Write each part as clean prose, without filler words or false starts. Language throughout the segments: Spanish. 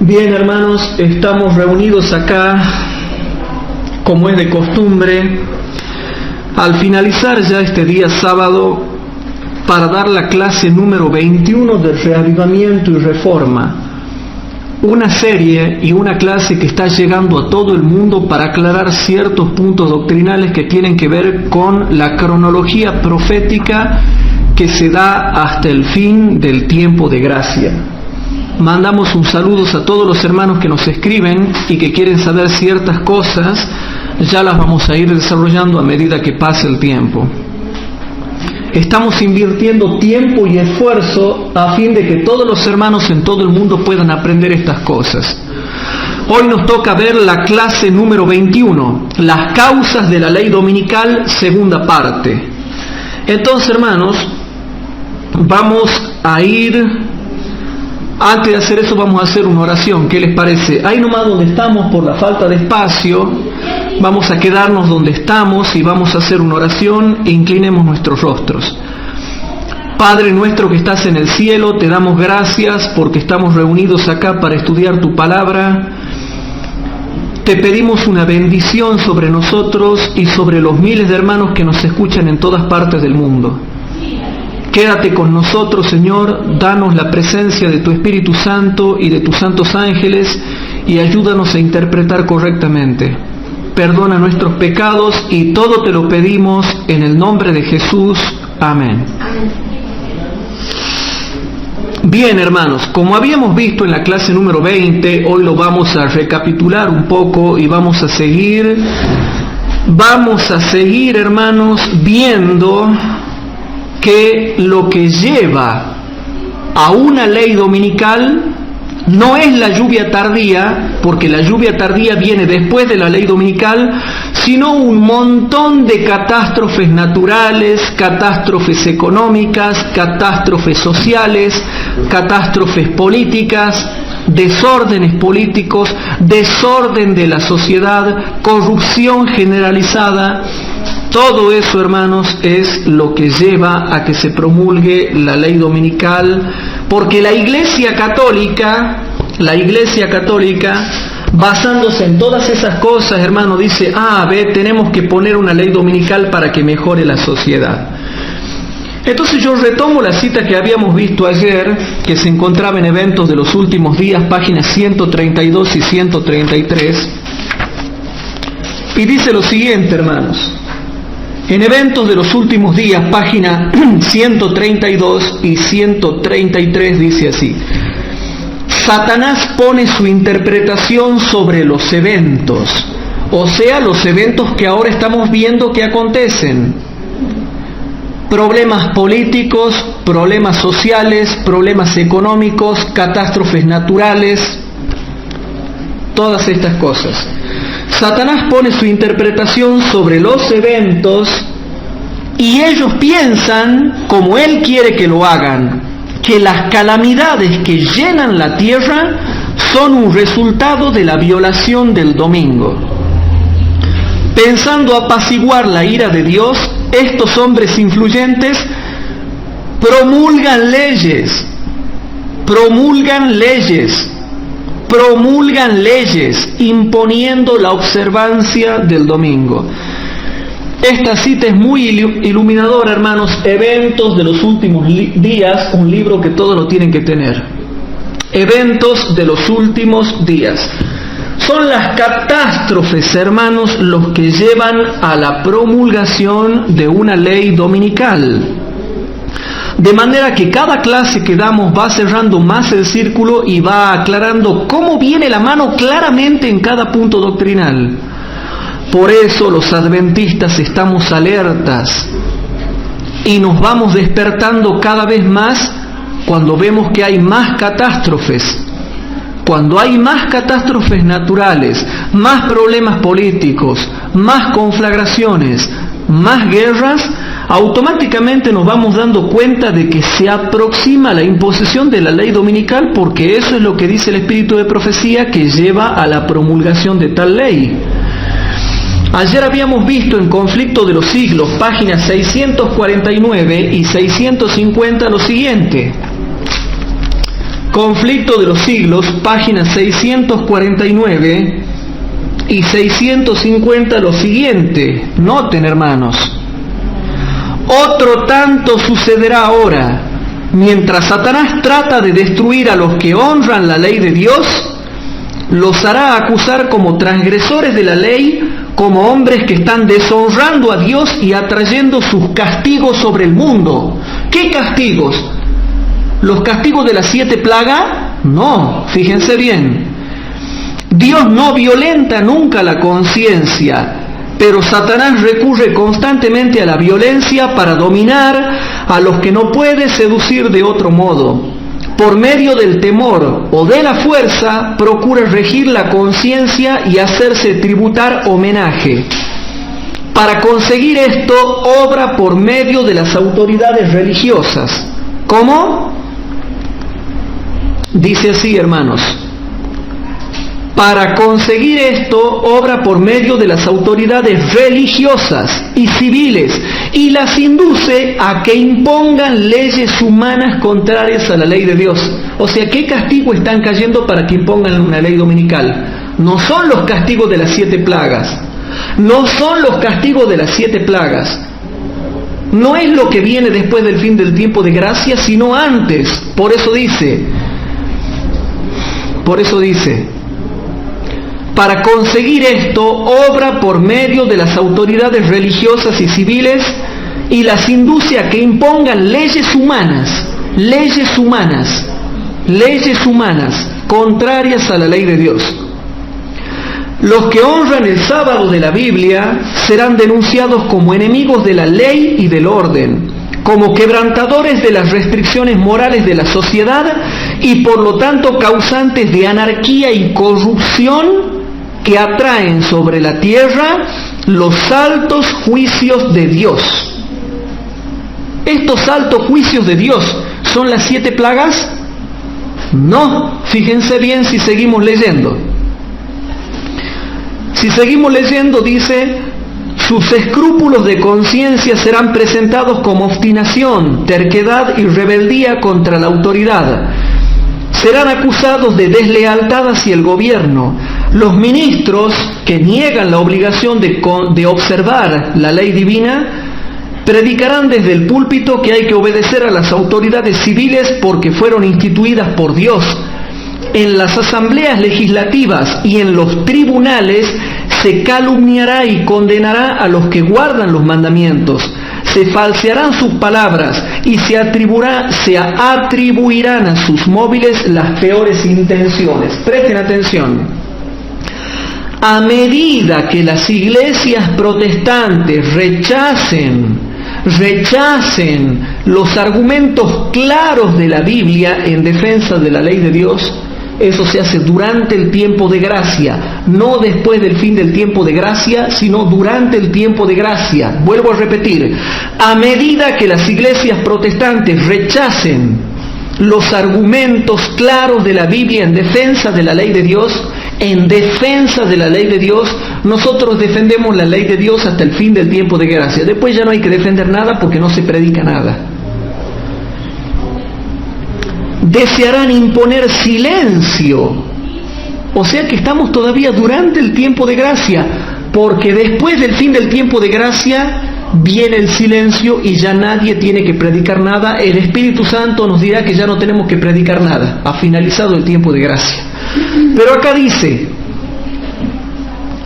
Bien, hermanos, estamos reunidos acá, como es de costumbre, al finalizar ya este día sábado, para dar la clase número 21 del Reavivamiento y Reforma. Una serie y una clase que está llegando a todo el mundo para aclarar ciertos puntos doctrinales que tienen que ver con la cronología profética que se da hasta el fin del tiempo de gracia. Mandamos un saludo a todos los hermanos que nos escriben y que quieren saber ciertas cosas. Ya las vamos a ir desarrollando a medida que pase el tiempo. Estamos invirtiendo tiempo y esfuerzo a fin de que todos los hermanos en todo el mundo puedan aprender estas cosas. Hoy nos toca ver la clase número 21, las causas de la ley dominical, segunda parte. Entonces, hermanos, vamos a ir... Antes de hacer eso vamos a hacer una oración. ¿Qué les parece? Ahí nomás donde estamos, por la falta de espacio, vamos a quedarnos donde estamos y vamos a hacer una oración e inclinemos nuestros rostros. Padre nuestro que estás en el cielo, te damos gracias porque estamos reunidos acá para estudiar tu palabra. Te pedimos una bendición sobre nosotros y sobre los miles de hermanos que nos escuchan en todas partes del mundo. Quédate con nosotros, Señor, danos la presencia de tu Espíritu Santo y de tus santos ángeles y ayúdanos a interpretar correctamente. Perdona nuestros pecados y todo te lo pedimos en el nombre de Jesús. Amén. Bien, hermanos, como habíamos visto en la clase número 20, hoy lo vamos a recapitular un poco y vamos a seguir, hermanos, viendo que lo que lleva a una ley dominical no es la lluvia tardía, porque la lluvia tardía viene después de la ley dominical, sino un montón de catástrofes naturales, catástrofes económicas, catástrofes sociales, catástrofes políticas, desórdenes políticos, desorden de la sociedad, corrupción generalizada. Todo eso, hermanos, es lo que lleva a que se promulgue la ley dominical, porque la Iglesia Católica, basándose en todas esas cosas, hermano, dice, tenemos que poner una ley dominical para que mejore la sociedad. Entonces yo retomo la cita que habíamos visto ayer, que se encontraba en Eventos de los Últimos Días, páginas 132 y 133, y dice lo siguiente, hermanos. En Eventos de los Últimos Días, página 132 y 133, dice así: Satanás pone su interpretación sobre los eventos, o sea, los eventos que ahora estamos viendo que acontecen. Problemas políticos, problemas sociales, problemas económicos, catástrofes naturales, todas estas cosas. Satanás pone su interpretación sobre los eventos y ellos piensan, como él quiere que lo hagan, que las calamidades que llenan la tierra son un resultado de la violación del domingo. Pensando apaciguar la ira de Dios, estos hombres influyentes promulgan leyes, imponiendo la observancia del domingo. Esta cita es muy iluminadora, hermanos. Eventos de los Últimos Días, un libro que todos lo tienen que tener. Eventos de los Últimos Días. Son las catástrofes, hermanos, los que llevan a la promulgación de una ley dominical. De manera que cada clase que damos va cerrando más el círculo y va aclarando cómo viene la mano claramente en cada punto doctrinal. Por eso los adventistas estamos alertas y nos vamos despertando cada vez más cuando vemos que hay más catástrofes. Cuando hay más catástrofes naturales, más problemas políticos, más conflagraciones, más guerras, automáticamente nos vamos dando cuenta de que se aproxima la imposición de la ley dominical, porque eso es lo que dice el espíritu de profecía que lleva a la promulgación de tal ley. Ayer habíamos visto en Conflicto de los Siglos, páginas 649 y 650, lo siguiente. Conflicto de los siglos, páginas 649 y 650, lo siguiente. Noten, hermanos. Otro tanto sucederá ahora. Mientras Satanás trata de destruir a los que honran la ley de Dios, los hará acusar como transgresores de la ley, como hombres que están deshonrando a Dios y atrayendo sus castigos sobre el mundo. ¿Qué castigos? ¿Los castigos de las 7 plagas? No, fíjense bien. Dios no violenta nunca la conciencia, pero Satanás recurre constantemente a la violencia para dominar a los que no puede seducir de otro modo. Por medio del temor o de la fuerza, procura regir la conciencia y hacerse tributar homenaje. Para conseguir esto, obra por medio de las autoridades religiosas. ¿Cómo? Dice así, hermanos. Para conseguir esto, obra por medio de las autoridades religiosas y civiles y las induce a que impongan leyes humanas contrarias a la ley de Dios. O sea, ¿qué castigo están cayendo para que impongan una ley dominical? No son los castigos de las 7 plagas. No son los castigos de las 7 plagas. No es lo que viene después del fin del tiempo de gracia, sino antes. Por eso dice, para conseguir esto, obra por medio de las autoridades religiosas y civiles y las induce a que impongan leyes humanas, contrarias a la ley de Dios. Los que honran el sábado de la Biblia serán denunciados como enemigos de la ley y del orden, como quebrantadores de las restricciones morales de la sociedad y por lo tanto causantes de anarquía y corrupción que atraen sobre la tierra los altos juicios de Dios. ¿Estos altos juicios de Dios son las 7 plagas? No, fíjense bien si seguimos leyendo. Si seguimos leyendo, dice: sus escrúpulos de conciencia serán presentados como obstinación, terquedad y rebeldía contra la autoridad. Serán acusados de deslealtad hacia el gobierno. Los ministros que niegan la obligación de observar la ley divina predicarán desde el púlpito que hay que obedecer a las autoridades civiles porque fueron instituidas por Dios. En las asambleas legislativas y en los tribunales se calumniará y condenará a los que guardan los mandamientos. Se falsearán sus palabras y se atribuirán a sus móviles las peores intenciones. Presten atención. A medida que las iglesias protestantes rechacen los argumentos claros de la Biblia en defensa de la ley de Dios, eso se hace durante el tiempo de gracia, no después del fin del tiempo de gracia, sino durante el tiempo de gracia. Vuelvo a repetir, a medida que las iglesias protestantes rechacen los argumentos claros de la Biblia en defensa de la ley de Dios, nosotros defendemos la ley de Dios hasta el fin del tiempo de gracia. Después ya no hay que defender nada porque no se predica nada. Desearán imponer silencio. O sea que estamos todavía durante el tiempo de gracia, porque después del fin del tiempo de gracia viene el silencio y ya nadie tiene que predicar nada. El Espíritu Santo nos dirá que ya no tenemos que predicar nada. Ha finalizado el tiempo de gracia. Pero acá dice: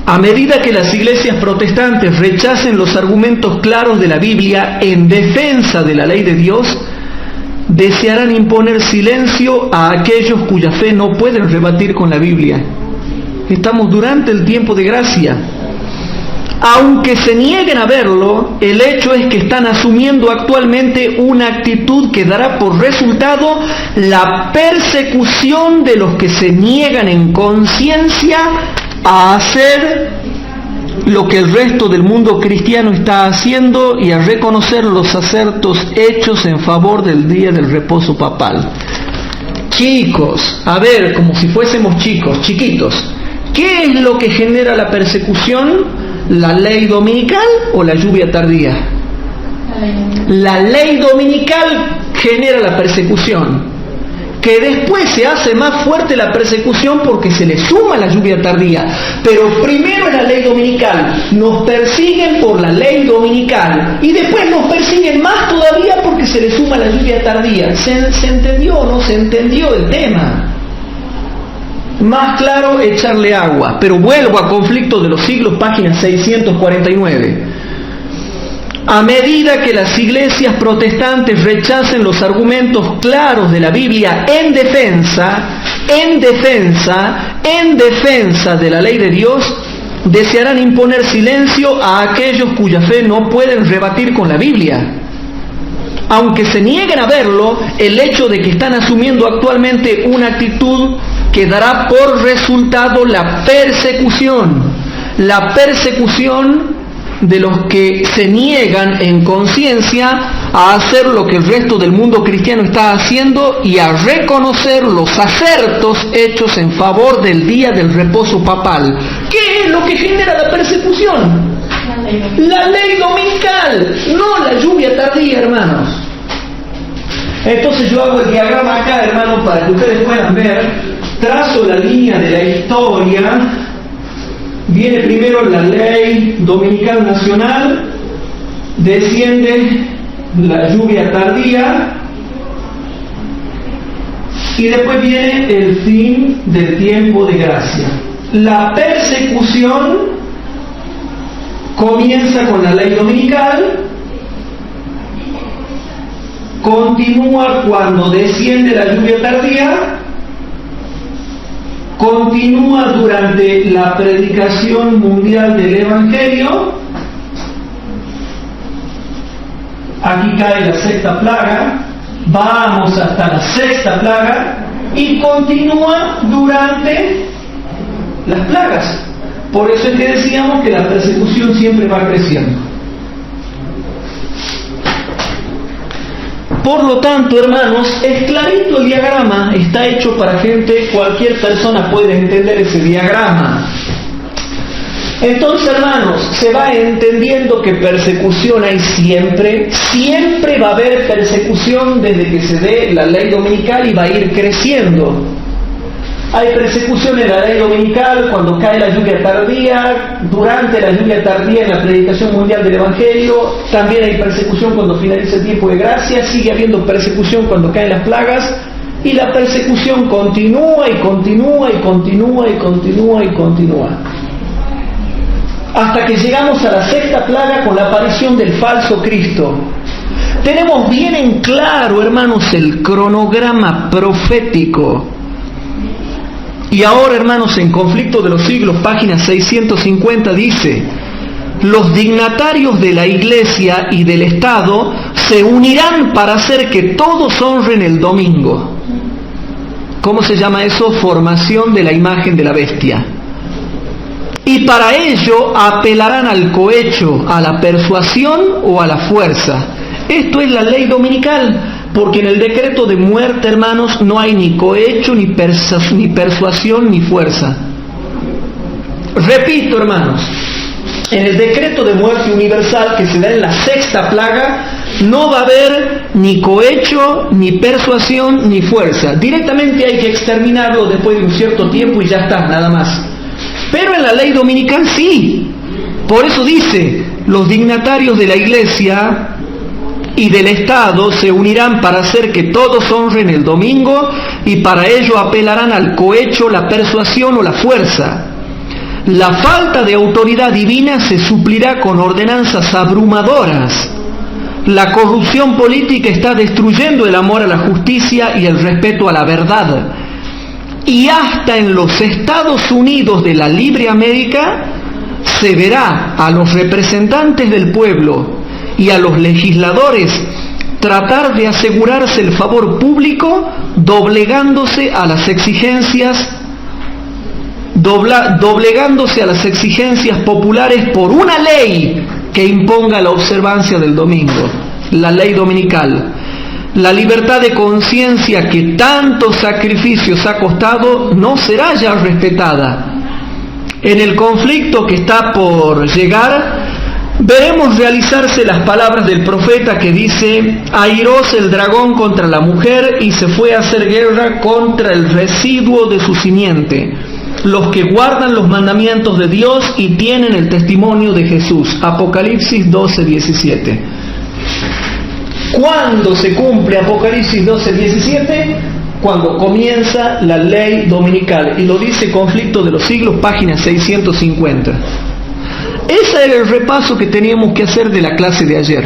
a medida que las iglesias protestantes rechacen los argumentos claros de la Biblia en defensa de la ley de Dios, desearán imponer silencio a aquellos cuya fe no pueden rebatir con la Biblia. Estamos durante el tiempo de gracia. Aunque se nieguen a verlo, el hecho es que están asumiendo actualmente una actitud que dará por resultado la persecución de los que se niegan en conciencia a hacer lo que el resto del mundo cristiano está haciendo y a reconocer los acertos hechos en favor del día del reposo papal. Chicos, a ver, como si fuésemos chiquitos, ¿qué es lo que genera la persecución? ¿La ley dominical o la lluvia tardía? La ley dominical genera la persecución. que después se hace más fuerte la persecución porque se le suma la lluvia tardía. Pero primero es la ley dominical, nos persiguen por la ley dominical y después nos persiguen más todavía porque se le suma la lluvia tardía. ¿Se entendió o no se entendió el tema? Más claro, echarle agua. Pero vuelvo a Conflicto de los Siglos, página 649. A medida que las iglesias protestantes rechacen los argumentos claros de la Biblia en defensa de la ley de Dios, desearán imponer silencio a aquellos cuya fe no pueden rebatir con la Biblia. Aunque se nieguen a verlo, el hecho de que están asumiendo actualmente una actitud que dará por resultado la persecución de los que se niegan en conciencia a hacer lo que el resto del mundo cristiano está haciendo y a reconocer los acertos hechos en favor del día del reposo papal. ¿Qué es lo que genera la persecución? La ley dominical, no la lluvia tardía, hermanos. Entonces yo hago el diagrama acá, hermanos, para que ustedes puedan ver. Trazo la línea de la historia. Viene primero la ley dominical nacional, desciende la lluvia tardía y después viene el fin del tiempo de gracia. La persecución comienza con la ley dominical, continúa cuando desciende la lluvia tardía, continúa durante la predicación mundial del Evangelio. Aquí cae la sexta plaga, vamos hasta la sexta plaga y continúa durante las plagas. Por eso es que decíamos que la persecución siempre va creciendo. Por lo tanto, hermanos, es clarito el diagrama, está hecho para gente, cualquier persona puede entender ese diagrama. Entonces, hermanos, se va entendiendo que persecución hay siempre va a haber persecución desde que se dé la ley dominical y va a ir creciendo. Hay persecución en la ley dominical cuando cae la lluvia tardía, durante la lluvia tardía en la predicación mundial del Evangelio, también hay persecución cuando finaliza el tiempo de gracia, sigue habiendo persecución cuando caen las plagas, y la persecución continúa y continúa y continúa y continúa y continúa. Hasta que llegamos a la sexta plaga con la aparición del falso Cristo. Tenemos bien en claro, hermanos, el cronograma profético. Y ahora, hermanos, en Conflicto de los Siglos, página 650, dice: los dignatarios de la Iglesia y del Estado se unirán para hacer que todos honren el domingo. ¿Cómo se llama eso? Formación de la imagen de la bestia. Y para ello apelarán al cohecho, a la persuasión o a la fuerza. Esto es la ley dominical. Porque en el decreto de muerte, hermanos, no hay ni cohecho, ni persuasión, ni fuerza. Repito, hermanos, en el decreto de muerte universal que se da en la sexta plaga, no va a haber ni cohecho, ni persuasión, ni fuerza. Directamente hay que exterminarlo después de un cierto tiempo y ya está, nada más. Pero en la ley dominical sí. Por eso dice, los dignatarios de la Iglesia y del Estado se unirán para hacer que todos honren el domingo y para ello apelarán al cohecho, la persuasión o la fuerza. La falta de autoridad divina se suplirá con ordenanzas abrumadoras. La corrupción política está destruyendo el amor a la justicia y el respeto a la verdad. Y hasta en los Estados Unidos de la Libre América se verá a los representantes del pueblo y a los legisladores tratar de asegurarse el favor público doblegándose a las exigencias populares por una ley que imponga la observancia del domingo, la ley dominical. La libertad de conciencia que tantos sacrificios ha costado no será ya respetada. En el conflicto que está por llegar, veremos realizarse las palabras del profeta que dice: airóse el dragón contra la mujer y se fue a hacer guerra contra el residuo de su simiente, los que guardan los mandamientos de Dios y tienen el testimonio de Jesús. Apocalipsis 12:17. ¿Cuándo se cumple Apocalipsis 12:17? Cuando comienza la ley dominical, y lo dice Conflicto de los Siglos, página 650. Ese era el repaso que teníamos que hacer de la clase de ayer.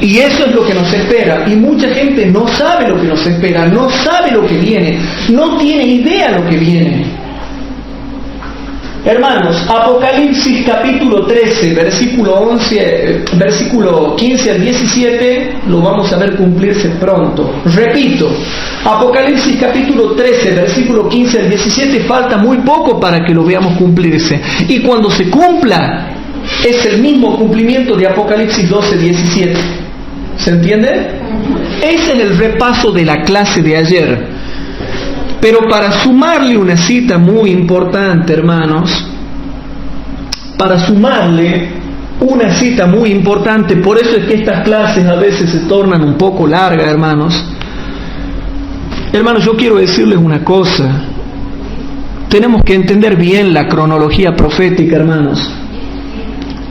Y eso es lo que nos espera. Y mucha gente no sabe lo que nos espera, no sabe lo que viene, no tiene idea lo que viene. Hermanos, Apocalipsis capítulo 13, versículo 15 al 17, lo vamos a ver cumplirse pronto. Repito, Apocalipsis capítulo 13, versículo 15 al 17, falta muy poco para que lo veamos cumplirse. Y cuando se cumpla, es el mismo cumplimiento de Apocalipsis 12, 17. ¿Se entiende? Ese es el repaso de la clase de ayer. Pero para sumarle una cita muy importante, hermanos, para sumarle una cita muy importante, por eso es que estas clases a veces se tornan un poco largas, hermanos. Hermanos, yo quiero decirles una cosa. Tenemos que entender bien la cronología profética, hermanos.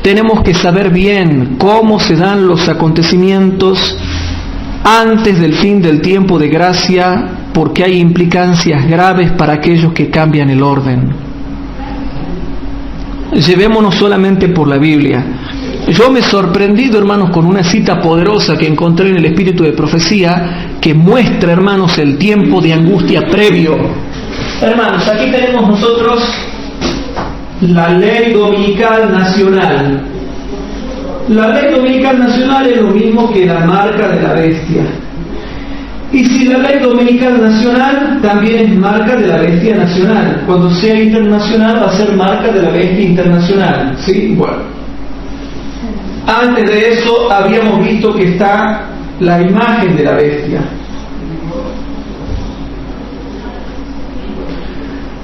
Tenemos que saber bien cómo se dan los acontecimientos antes del fin del tiempo de gracia, porque hay implicancias graves para aquellos que cambian el orden. Llevémonos solamente por la Biblia. Yo me he sorprendido, hermanos, con una cita poderosa que encontré en el Espíritu de Profecía, que muestra, hermanos, el tiempo de angustia previo. Hermanos, aquí tenemos nosotros la ley dominical nacional. La ley dominical nacional es lo mismo que la marca de la bestia. Y si la ley dominical nacional también es marca de la bestia nacional, cuando sea internacional va a ser marca de la bestia internacional. ¿Sí? Bueno. Antes de eso habíamos visto que está la imagen de la bestia.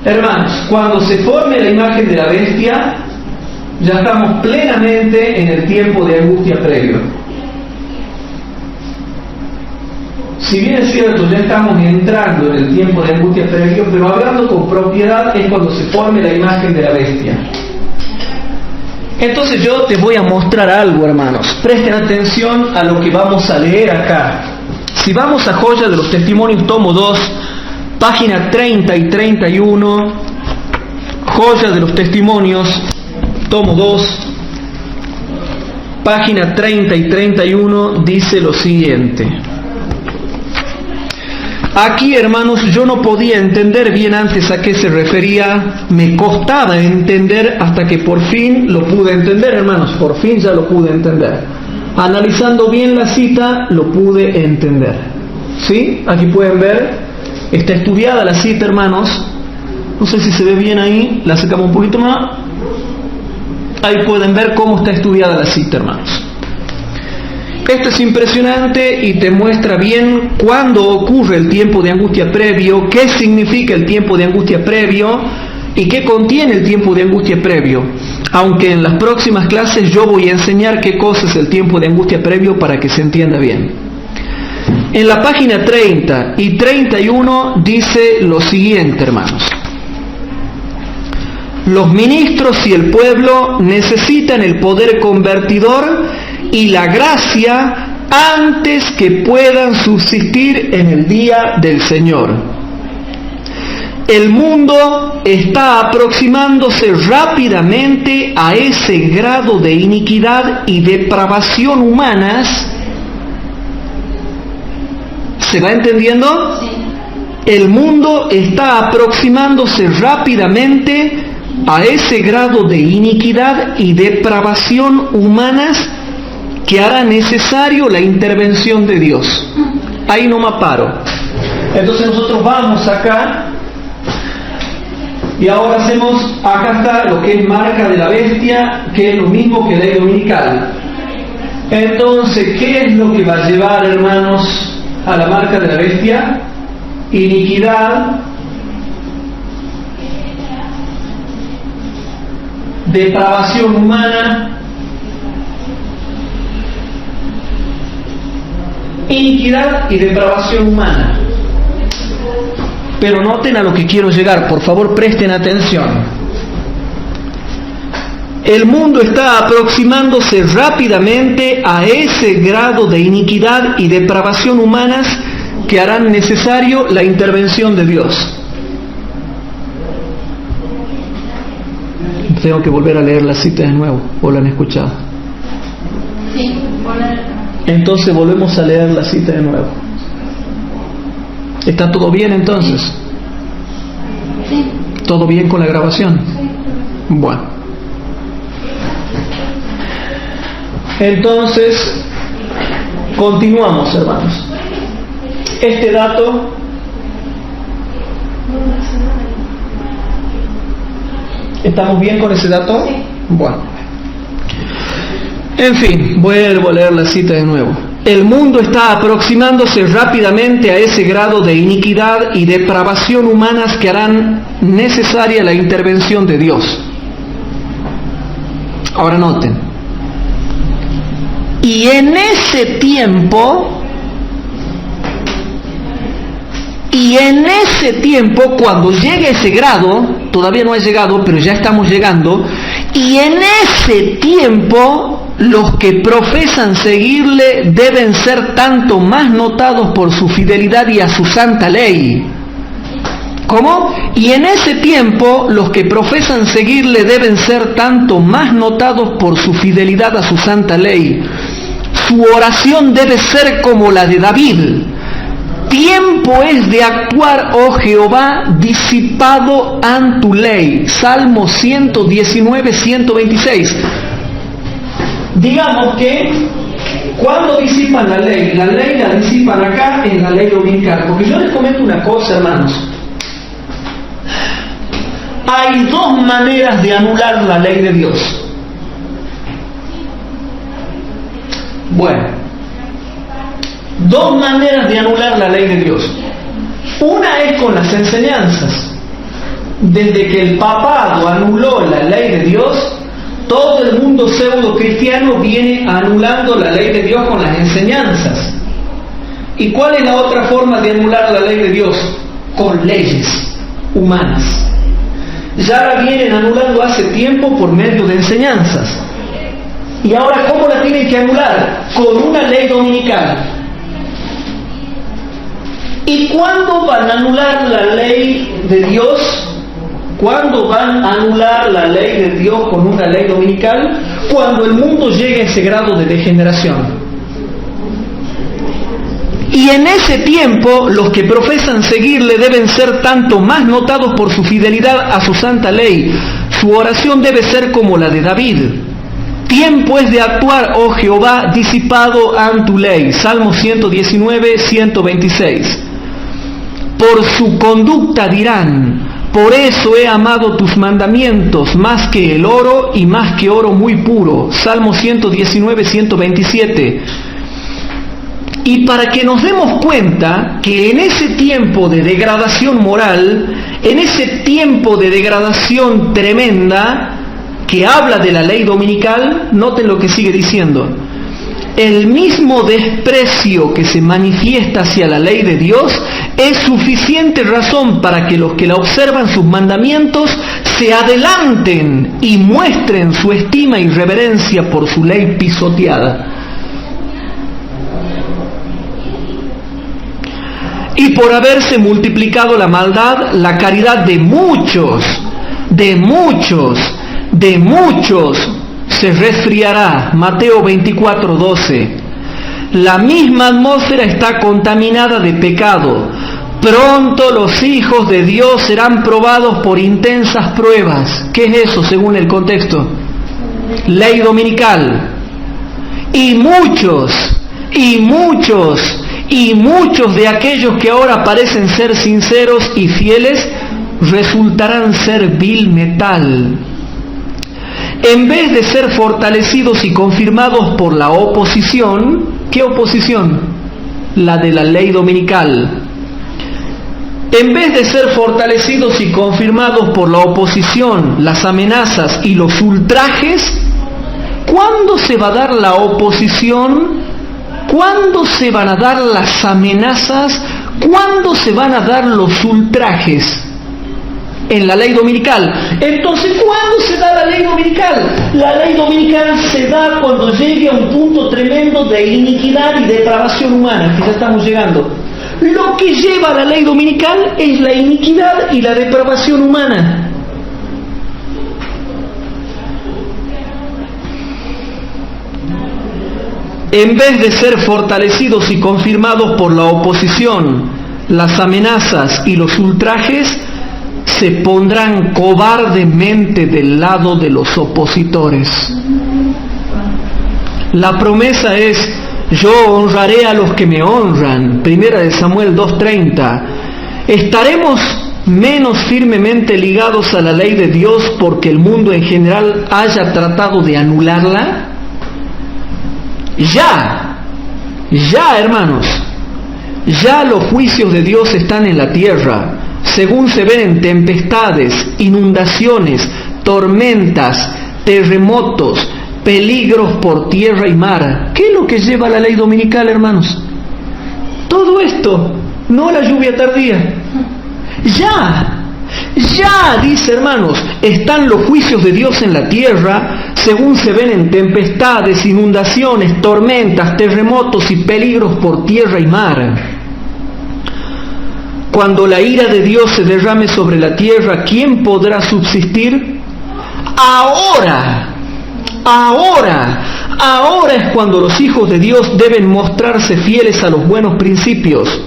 Hermanos, cuando se forme la imagen de la bestia, ya estamos plenamente en el tiempo de angustia previo. Si bien es cierto, ya estamos entrando en el tiempo de angustia previo, pero hablando con propiedad es cuando se forme la imagen de la bestia. Entonces yo te voy a mostrar algo, hermanos. Presten atención a lo que vamos a leer acá. Si vamos a Joya de los Testimonios, tomo 2, página 30 y 31, Joya de los Testimonios, tomo 2, página 30 y 31, dice lo siguiente. Aquí, hermanos, yo no podía entender bien antes a qué se refería, me costaba entender hasta que por fin lo pude entender, hermanos, por fin ya lo pude entender. Analizando bien la cita, lo pude entender. ¿Sí? Aquí pueden ver, está estudiada la cita, hermanos. No sé si se ve bien ahí, la sacamos un poquito más. Ahí pueden ver cómo está estudiada la cita, hermanos. Esto es impresionante y te muestra bien cuándo ocurre el tiempo de angustia previo, qué significa el tiempo de angustia previo y qué contiene el tiempo de angustia previo. Aunque en las próximas clases yo voy a enseñar qué cosa es el tiempo de angustia previo para que se entienda bien. En la página 30 y 31 dice lo siguiente, hermanos. Los ministros y el pueblo necesitan el poder convertidor y la gracia antes que puedan subsistir en el día del Señor. El mundo está aproximándose rápidamente a ese grado de iniquidad y depravación humanas. ¿Se va entendiendo? Sí. El mundo está aproximándose rápidamente a ese grado de iniquidad y depravación humanas que hará necesario la intervención de Dios. Ahí no me paro. Entonces nosotros vamos acá y ahora hacemos, acá está lo que es marca de la bestia, que es lo mismo que ley dominical. Entonces, ¿qué es lo que va a llevar, hermanos, a la marca de la bestia? Iniquidad, depravación humana iniquidad y depravación humana. Pero noten a lo que quiero llegar, por favor presten atención. El mundo está aproximándose rápidamente a ese grado de iniquidad y depravación humanas que harán necesario la intervención de Dios. Tengo que volver a leer la cita de nuevo, ¿o la han escuchado? Sí, entonces volvemos a leer la cita de nuevo. ¿Está todo bien entonces? Sí. ¿Todo bien con la grabación? Sí. Bueno. Entonces, continuamos, hermanos. Este dato ¿estamos bien con ese dato? Sí. Bueno. En fin, vuelvo a leer la cita de nuevo. El mundo está aproximándose rápidamente a ese grado de iniquidad y depravación humanas que harán necesaria la intervención de Dios. Ahora noten. Y en ese tiempo, cuando llegue ese grado, todavía no ha llegado, pero ya estamos llegando, y en ese tiempo los que profesan seguirle deben ser tanto más notados por su fidelidad y a su santa ley. ¿Cómo? Y en ese tiempo los que profesan seguirle deben ser tanto más notados por su fidelidad a su santa ley. Su oración debe ser como la de David. Tiempo es de actuar, oh Jehová, disipado han tu ley. Salmo 119, 126. Digamos que cuando disipan la ley la disipan acá en la ley dominical. Porque yo les comento una cosa, hermanos. Hay dos maneras de anular la ley de Dios. Bueno, dos maneras de anular la ley de Dios. Una es con las enseñanzas. Desde que el papado anuló la ley de Dios, todo el mundo pseudo cristiano viene anulando la ley de Dios con las enseñanzas. ¿Y cuál es la otra forma de anular la ley de Dios? Con leyes humanas. Ya la vienen anulando hace tiempo por medio de enseñanzas. Y ahora, ¿cómo la tienen que anular? Con una ley dominical. ¿Y cuándo van a anular la ley de Dios? ¿Cuándo van a anular la ley de Dios con una ley dominical? Cuando el mundo llegue a ese grado de degeneración. Y en ese tiempo, los que profesan seguirle deben ser tanto más notados por su fidelidad a su santa ley. Su oración debe ser como la de David. Tiempo es de actuar, oh Jehová, disipado han tu ley. Salmo 119, 126. Por su conducta dirán, por eso he amado tus mandamientos, más que el oro y más que oro muy puro. Salmo 119, 127. Y para que nos demos cuenta que en ese tiempo de degradación moral, en ese tiempo de degradación tremenda, que habla de la ley dominical, noten lo que sigue diciendo. El mismo desprecio que se manifiesta hacia la ley de Dios es suficiente razón para que los que la observan sus mandamientos se adelanten y muestren su estima y reverencia por su ley pisoteada. Y por haberse multiplicado la maldad, la caridad de muchos se resfriará. Mateo 24, 12. La misma atmósfera está contaminada de pecado. Pronto los hijos de Dios serán probados por intensas pruebas. ¿Qué es eso según el contexto? Ley dominical. Y muchos de aquellos que ahora parecen ser sinceros y fieles resultarán ser vil metal. En vez de ser fortalecidos y confirmados por la oposición, ¿qué oposición? La de la ley dominical. En vez de ser fortalecidos y confirmados por la oposición, las amenazas y los ultrajes, ¿cuándo se va a dar la oposición ¿Cuándo se van a dar las amenazas? ¿Cuándo se van a dar los ultrajes? En la ley dominical. Entonces, ¿cuándo se da la ley dominical? La ley dominical se da cuando llegue a un punto tremendo de iniquidad y depravación humana, que ya estamos llegando. Lo que lleva a la ley dominical es la iniquidad y la depravación humana. En vez de ser fortalecidos y confirmados por la oposición, las amenazas y los ultrajes, se pondrán cobardemente del lado de los opositores. La promesa es: yo honraré a los que me honran. 1 Samuel 2:30. ¿Estaremos menos firmemente ligados a la ley de Dios porque el mundo en general haya tratado de anularla? Ya, hermanos, ya los juicios de Dios están en la tierra, según se ven en tempestades, inundaciones, tormentas, terremotos, peligros por tierra y mar. ¿Qué es lo que lleva la ley dominical, hermanos? Todo esto, no la lluvia tardía. Ya, dice, hermanos, están los juicios de Dios en la tierra, según se ven en tempestades, inundaciones, tormentas, terremotos y peligros por tierra y mar. Cuando la ira de Dios se derrame sobre la tierra, ¿quién podrá subsistir? Ahora es cuando los hijos de Dios deben mostrarse fieles a los buenos principios.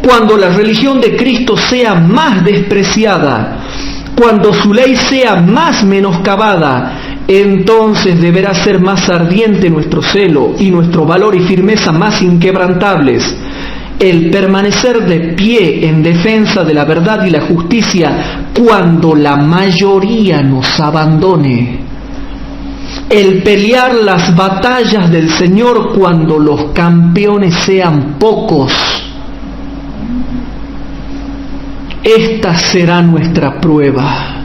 Cuando la religión de Cristo sea más despreciada, cuando su ley sea más menoscabada, entonces deberá ser más ardiente nuestro celo y nuestro valor y firmeza más inquebrantables. El permanecer de pie en defensa de la verdad y la justicia cuando la mayoría nos abandone. El pelear las batallas del Señor cuando los campeones sean pocos. Esta será nuestra prueba.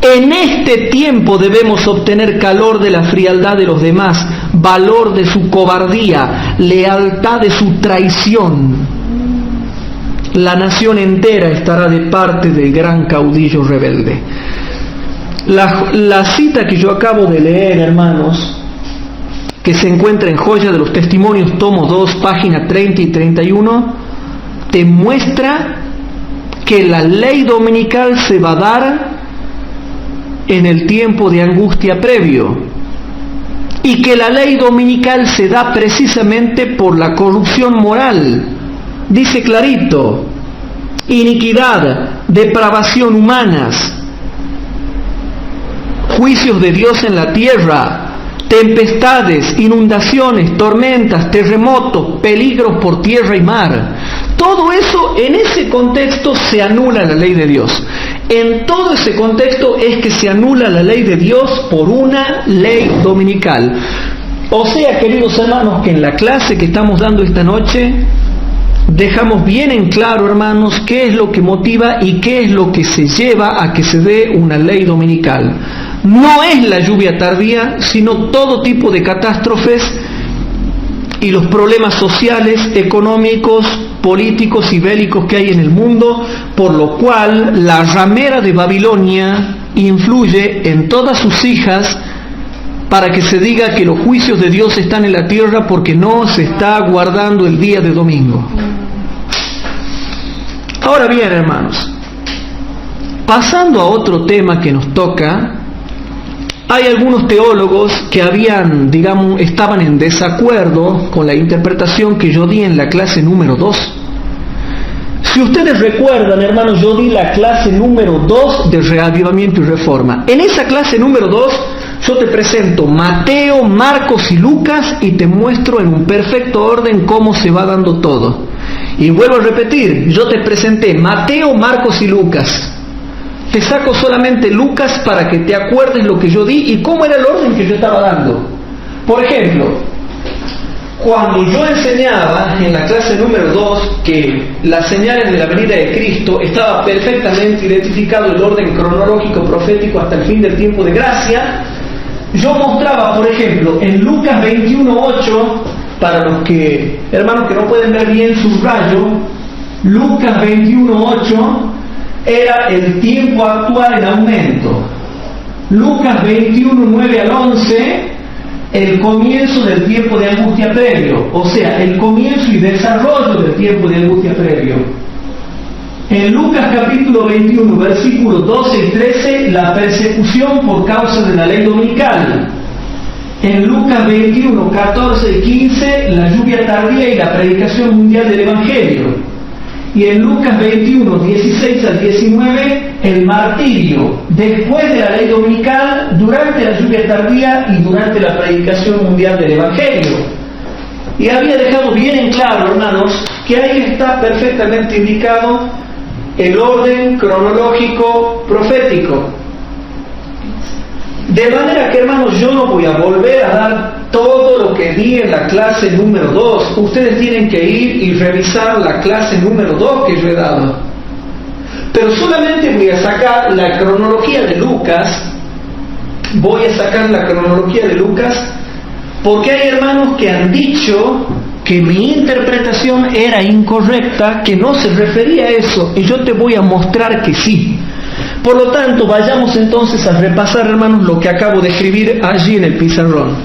En este tiempo debemos obtener calor de la frialdad de los demás, valor de su cobardía, lealtad de su traición. La nación entera estará de parte del gran caudillo rebelde. La cita que yo acabo de leer, hermanos, que se encuentra en Joya de los Testimonios, tomo 2, página 30 y 31, te muestra que la ley dominical se va a dar en el tiempo de angustia previo, y que la ley dominical se da precisamente por la corrupción moral. Dice clarito: iniquidad, depravación humanas, juicios de Dios en la tierra, tempestades, inundaciones, tormentas, terremotos, peligros por tierra y mar. Todo eso, en ese contexto se anula la ley de Dios. En todo ese contexto es que se anula la ley de Dios por una ley dominical. O sea, queridos hermanos, que en la clase que estamos dando esta noche dejamos bien en claro, hermanos, qué es lo que motiva y qué es lo que se lleva a que se dé una ley dominical. No es la lluvia tardía, sino todo tipo de catástrofes y los problemas sociales, económicos, políticos y bélicos que hay en el mundo, por lo cual la ramera de Babilonia influye en todas sus hijas para que se diga que los juicios de Dios están en la tierra porque no se está guardando el día de domingo. Ahora bien, hermanos, pasando a otro tema que nos toca, hay algunos teólogos que estaban en desacuerdo con la interpretación que yo di en la clase número 2. Si ustedes recuerdan, hermanos, yo di la clase número 2 de Reavivamiento y Reforma. En esa clase número 2 yo te presento Mateo, Marcos y Lucas y te muestro en un perfecto orden cómo se va dando todo. Y vuelvo a repetir, yo te presenté Mateo, Marcos y Lucas. Te saco solamente Lucas para que te acuerdes lo que yo di y cómo era el orden que yo estaba dando. Por ejemplo, cuando yo enseñaba en la clase número 2 que las señales de la venida de Cristo, estaba perfectamente identificado el orden cronológico profético hasta el fin del tiempo de gracia, yo mostraba, por ejemplo, en Lucas 21:8, para los que, hermanos que no pueden ver bien subrayo, Lucas 21:8 era el tiempo actual en aumento. Lucas 21:9 al 11, el comienzo del tiempo de angustia previo, o sea, el comienzo y desarrollo del tiempo de angustia previo. En Lucas capítulo 21, versículos 12 y 13, la persecución por causa de la ley dominical. En Lucas 21, 14 y 15, la lluvia tardía y la predicación mundial del Evangelio. Y en Lucas 21, 16 al 19, el martirio, después de la ley dominical, durante la lluvia tardía y durante la predicación mundial del Evangelio. Y había dejado bien en claro, hermanos, que ahí está perfectamente indicado el orden cronológico profético. De manera que, hermanos, yo no voy a volver a dar todo lo que di en la clase número 2. Ustedes tienen que ir y revisar la clase número 2 que yo he dado. Pero solamente voy a sacar la cronología de Lucas. Voy a sacar la cronología de Lucas porque hay hermanos que han dicho que mi interpretación era incorrecta, que no se refería a eso, y yo te voy a mostrar que sí. Por lo tanto, vayamos entonces a repasar, hermanos, lo que acabo de escribir allí en el pizarrón.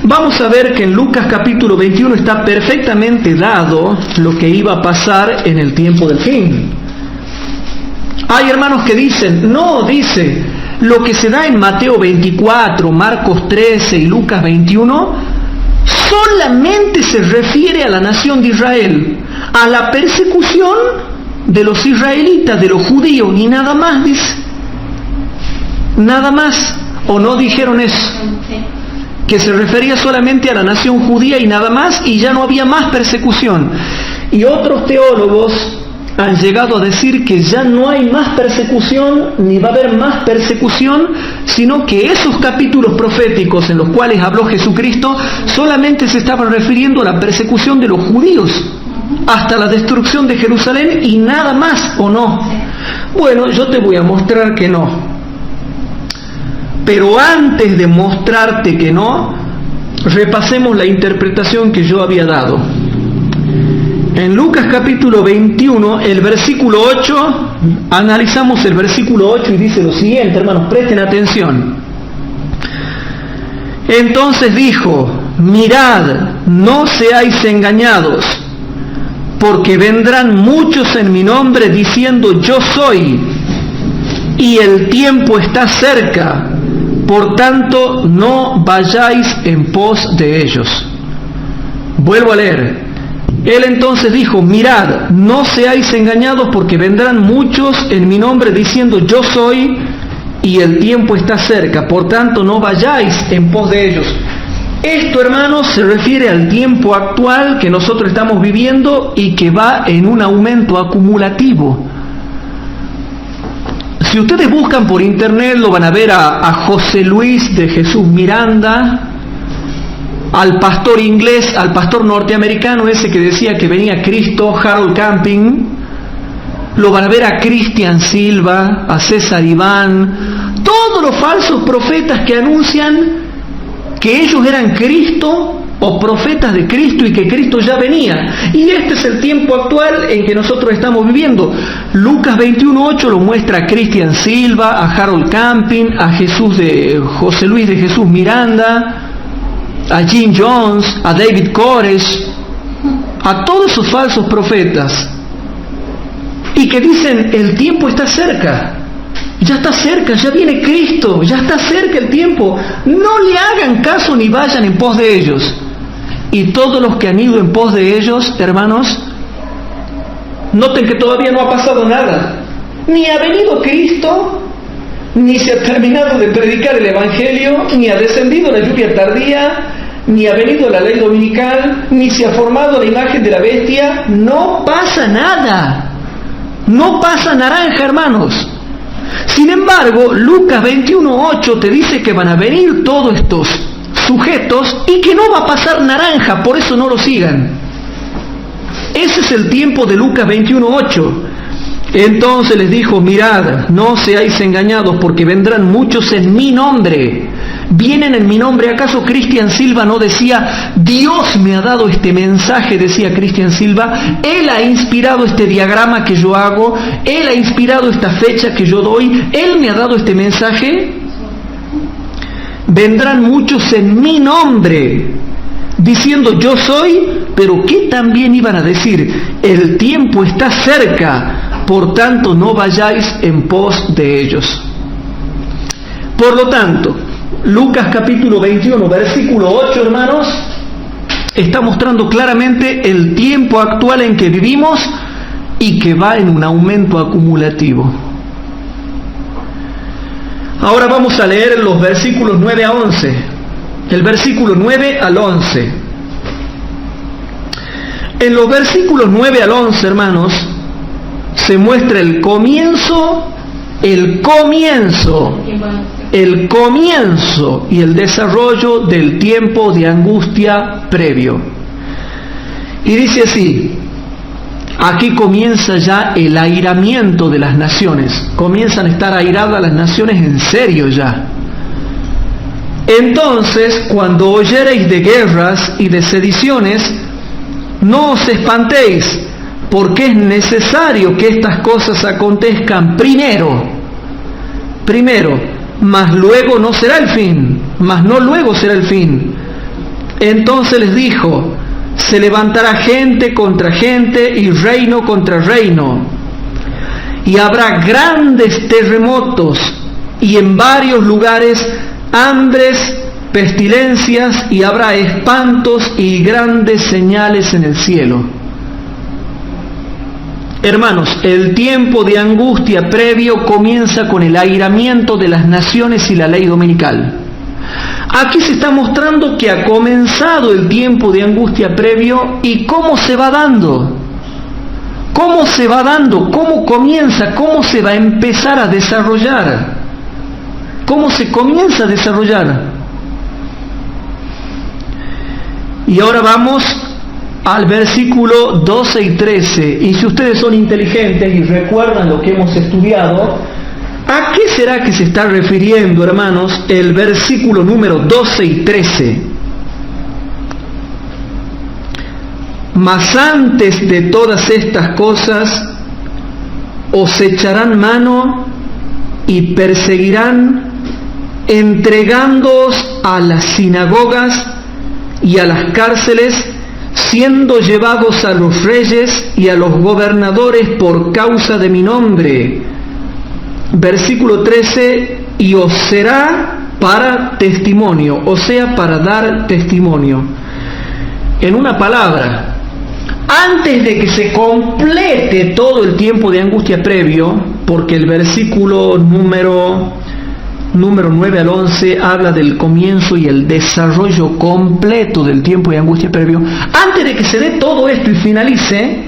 Vamos a ver que en Lucas capítulo 21 está perfectamente dado lo que iba a pasar en el tiempo del fin. Hay hermanos que dicen, no, dice, lo que se da en Mateo 24, Marcos 13 y Lucas 21, solamente se refiere a la nación de Israel, a la persecución de los israelitas, de los judíos, y nada más, dice. Nada más. ¿O no dijeron eso? Que se refería solamente a la nación judía y nada más, y ya no había más persecución. Y otros teólogos han llegado a decir que ya no hay más persecución, ni va a haber más persecución, sino que esos capítulos proféticos en los cuales habló Jesucristo solamente se estaban refiriendo a la persecución de los judíos hasta la destrucción de Jerusalén y nada más, ¿o no? Bueno, yo te voy a mostrar que no. Pero antes de mostrarte que no, repasemos la interpretación que yo había dado. En Lucas capítulo 21, el versículo 8, analizamos el versículo 8 y dice lo siguiente, hermanos, presten atención. Entonces dijo, mirad, no seáis engañados, porque vendrán muchos en mi nombre diciendo yo soy, y el tiempo está cerca, por tanto no vayáis en pos de ellos. Vuelvo a leer. Él entonces dijo, mirad, no seáis engañados porque vendrán muchos en mi nombre diciendo yo soy, y el tiempo está cerca, por tanto no vayáis en pos de ellos. Esto, hermanos, se refiere al tiempo actual que nosotros estamos viviendo y que va en un aumento acumulativo. Si ustedes buscan por internet lo van a ver a José Luis de Jesús Miranda, al pastor inglés, al pastor norteamericano ese que decía que venía Cristo, Harold Camping, lo van a ver a Cristian Silva, a César Iván, todos los falsos profetas que anuncian que ellos eran Cristo o profetas de Cristo y que Cristo ya venía. Y este es el tiempo actual en que nosotros estamos viviendo. Lucas 21:8 lo muestra a Cristian Silva, a Harold Camping, a José Luis de Jesús Miranda, a Jim Jones, a David Koresh, a todos esos falsos profetas, y que dicen el tiempo está cerca, ya está cerca, ya viene Cristo, ya está cerca el tiempo, no le hagan caso ni vayan en pos de ellos. Y todos los que han ido en pos de ellos, hermanos, noten que todavía no ha pasado nada, ni ha venido Cristo, ni se ha terminado de predicar el Evangelio, ni ha descendido la lluvia tardía, ni ha venido la ley dominical, ni se ha formado la imagen de la bestia. No pasa nada, no pasa naranja, hermanos. Sin embargo, Lucas 21:8 te dice que van a venir todos estos sujetos y que no va a pasar naranja, por eso no lo sigan. Ese es el tiempo de Lucas 21:8. Entonces les dijo, mirad, no seáis engañados porque vendrán muchos en mi nombre vienen en mi nombre. ¿Acaso Cristian Silva no decía, Dios me ha dado este mensaje? Decía Cristian Silva, Él ha inspirado este diagrama que yo hago, Él ha inspirado esta fecha que yo doy, Él me ha dado este mensaje. Vendrán muchos en mi nombre, diciendo yo soy, pero ¿qué también iban a decir? El tiempo está cerca, por tanto no vayáis en pos de ellos. Por lo tanto, Lucas capítulo 21, versículo 8, hermanos, está mostrando claramente el tiempo actual en que vivimos y que va en un aumento acumulativo. Ahora vamos a leer los versículos 9 a 11. El versículo 9 al 11. En los versículos 9 al 11, hermanos, se muestra el comienzo y el desarrollo del tiempo de angustia previo. Y dice así: aquí comienza ya el airamiento de las naciones. Comienzan a estar airadas las naciones en serio ya. Entonces, cuando oyereis de guerras y de sediciones, no os espantéis, porque es necesario que estas cosas acontezcan primero, mas luego no será el fin, mas no luego será el fin. Entonces les dijo: se levantará gente contra gente y reino contra reino, y habrá grandes terremotos, y en varios lugares hambres, pestilencias, y habrá espantos y grandes señales en el cielo. Hermanos, el tiempo de angustia previo comienza con el airamiento de las naciones y la ley dominical. Aquí se está mostrando que ha comenzado el tiempo de angustia previo y cómo se va dando. ¿Cómo se va dando? ¿Cómo comienza? ¿Cómo se va a empezar a desarrollar? ¿Cómo se comienza a desarrollar? Y ahora vamos al versículo 12 y 13. Y si ustedes son inteligentes y recuerdan lo que hemos estudiado, ¿a qué será que se está refiriendo, hermanos, el versículo número 12 y 13? Mas antes de todas estas cosas os echarán mano y perseguirán, entregándoos a las sinagogas y a las cárceles, siendo llevados a los reyes y a los gobernadores por causa de mi nombre. Versículo 13, y os será para testimonio, o sea, para dar testimonio. En una palabra, antes de que se complete todo el tiempo de angustia previo, porque el versículo número 9 al 11 habla del comienzo y el desarrollo completo del tiempo de angustia previo, antes de que se dé todo esto y finalice,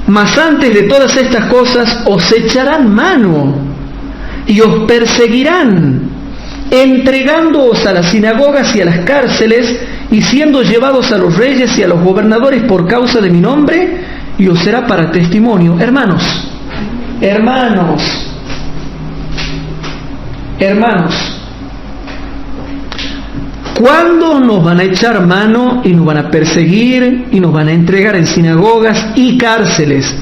mas antes de todas estas cosas os echarán mano y os perseguirán, entregándoos a las sinagogas y a las cárceles, y siendo llevados a los reyes y a los gobernadores por causa de mi nombre, y os será para testimonio. Hermanos, ¿cuándo nos van a echar mano y nos van a perseguir y nos van a entregar en sinagogas y cárceles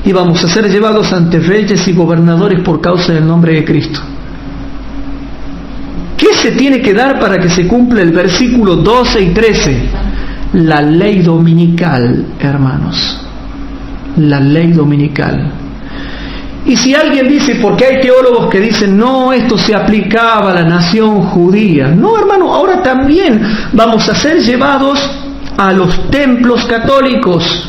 y vamos a ser llevados ante reyes y gobernadores por causa del nombre de Cristo? ¿Qué se tiene que dar para que se cumpla el versículo 12 y 13? La ley dominical, hermanos. La ley dominical. Y si alguien dice, porque hay teólogos que dicen, no, esto se aplicaba a la nación judía. No, hermano, ahora también vamos a ser llevados a los templos católicos.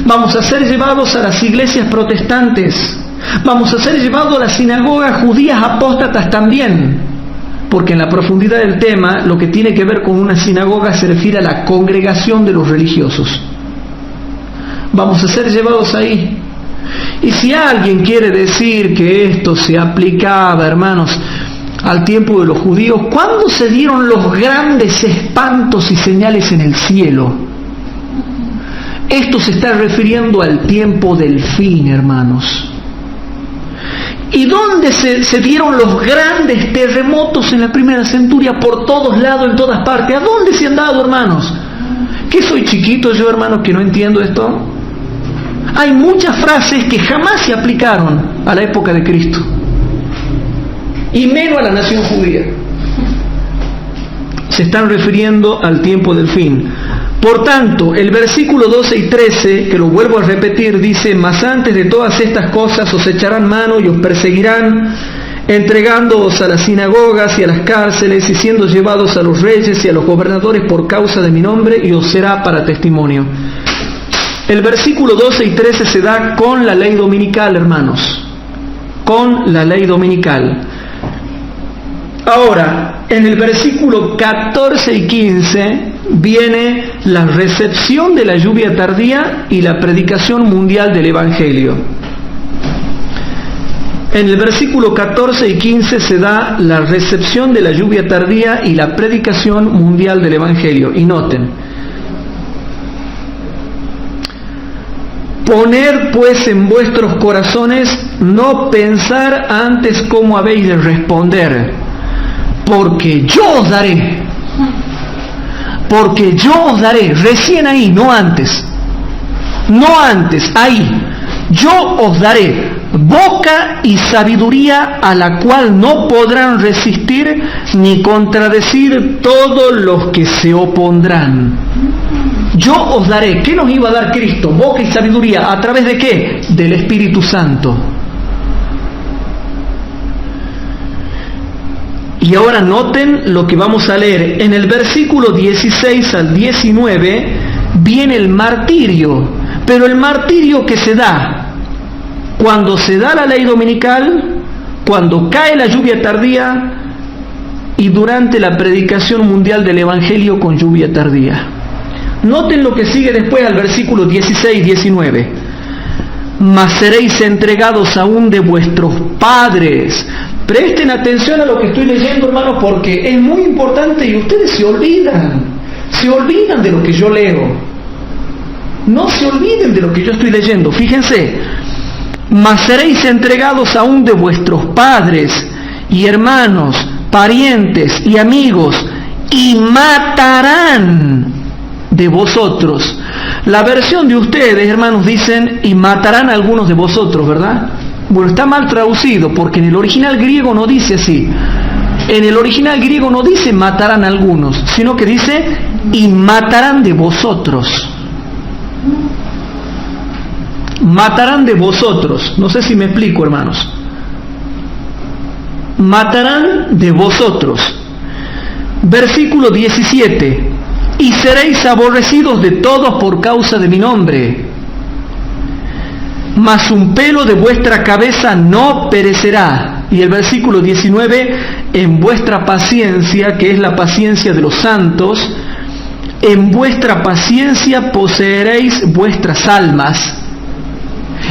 Vamos a ser llevados a las iglesias protestantes. Vamos a ser llevados a las sinagogas judías apóstatas también. Porque en la profundidad del tema, lo que tiene que ver con una sinagoga se refiere a la congregación de los religiosos. Vamos a ser llevados ahí. Y si alguien quiere decir que esto se aplicaba, hermanos, al tiempo de los judíos, ¿cuándo se dieron los grandes espantos y señales en el cielo? Esto se está refiriendo al tiempo del fin, hermanos. ¿Y dónde se dieron los grandes terremotos en la primera centuria? Por todos lados, en todas partes. ¿A dónde se han dado, hermanos? ¿Qué soy chiquito yo, hermanos, que no entiendo esto? Hay muchas frases que jamás se aplicaron a la época de Cristo, y menos a la nación judía. Se están refiriendo al tiempo del fin. Por tanto, el versículo 12 y 13, que lo vuelvo a repetir, dice: mas antes de todas estas cosas os echarán mano y os perseguirán, entregándoos a las sinagogas y a las cárceles, y siendo llevados a los reyes y a los gobernadores por causa de mi nombre, y os será para testimonio. El versículo 12 y 13 se da con la ley dominical, hermanos, con la ley dominical. Ahora, en el versículo 14 y 15 viene la recepción de la lluvia tardía y la predicación mundial del Evangelio. En el versículo 14 y 15 se da la recepción de la lluvia tardía y la predicación mundial del Evangelio. Y noten: poner pues en vuestros corazones no pensar antes cómo habéis de responder, porque yo os daré. Porque yo os daré, recién ahí, no antes. No antes, ahí. Yo os daré boca y sabiduría a la cual no podrán resistir ni contradecir todos los que se opondrán. Yo os daré. ¿Qué nos iba a dar Cristo? Boca y sabiduría. ¿A través de qué? Del Espíritu Santo. Y ahora noten lo que vamos a leer. En el versículo 16 al 19 viene el martirio, pero el martirio que se da cuando se da la ley dominical, cuando cae la lluvia tardía y durante la predicación mundial del Evangelio con lluvia tardía. Noten lo que sigue después al versículo 16-19. Mas seréis entregados aún de vuestros padres. Presten atención a lo que estoy leyendo, hermanos, porque es muy importante y ustedes se olvidan de lo que yo leo. No se olviden de lo que yo estoy leyendo. Fíjense: mas seréis entregados aún de vuestros padres y hermanos, parientes y amigos, y matarán de vosotros. La versión de ustedes, hermanos, dicen: y matarán a algunos de vosotros, ¿verdad? Bueno, está mal traducido, porque en el original griego no dice así. En el original griego no dice matarán a algunos, sino que dice: y matarán de vosotros. Matarán de vosotros. No sé si me explico, hermanos. Matarán de vosotros. Versículo 17. Y seréis aborrecidos de todos por causa de mi nombre. Mas un pelo de vuestra cabeza no perecerá. Y el versículo 19, en vuestra paciencia, que es la paciencia de los santos, en vuestra paciencia poseeréis vuestras almas.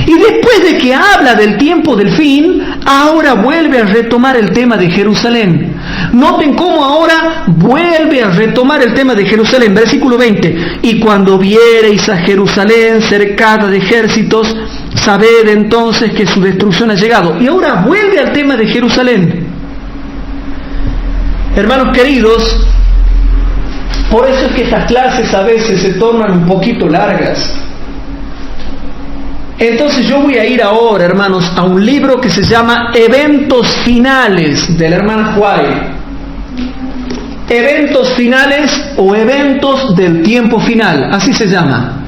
Y después de que habla del tiempo del fin, ahora vuelve a retomar el tema de Jerusalén. Noten cómo ahora vuelve a retomar el tema de Jerusalén. Versículo 20. Y cuando viereis a Jerusalén cercada de ejércitos, sabed entonces que su destrucción ha llegado. Y ahora vuelve al tema de Jerusalén. Hermanos queridos, por eso es que estas clases a veces se tornan un poquito largas. Entonces yo voy a ir ahora, hermanos, a un libro que se llama Eventos Finales, de la hermana White. Eventos finales o eventos del tiempo final, así se llama.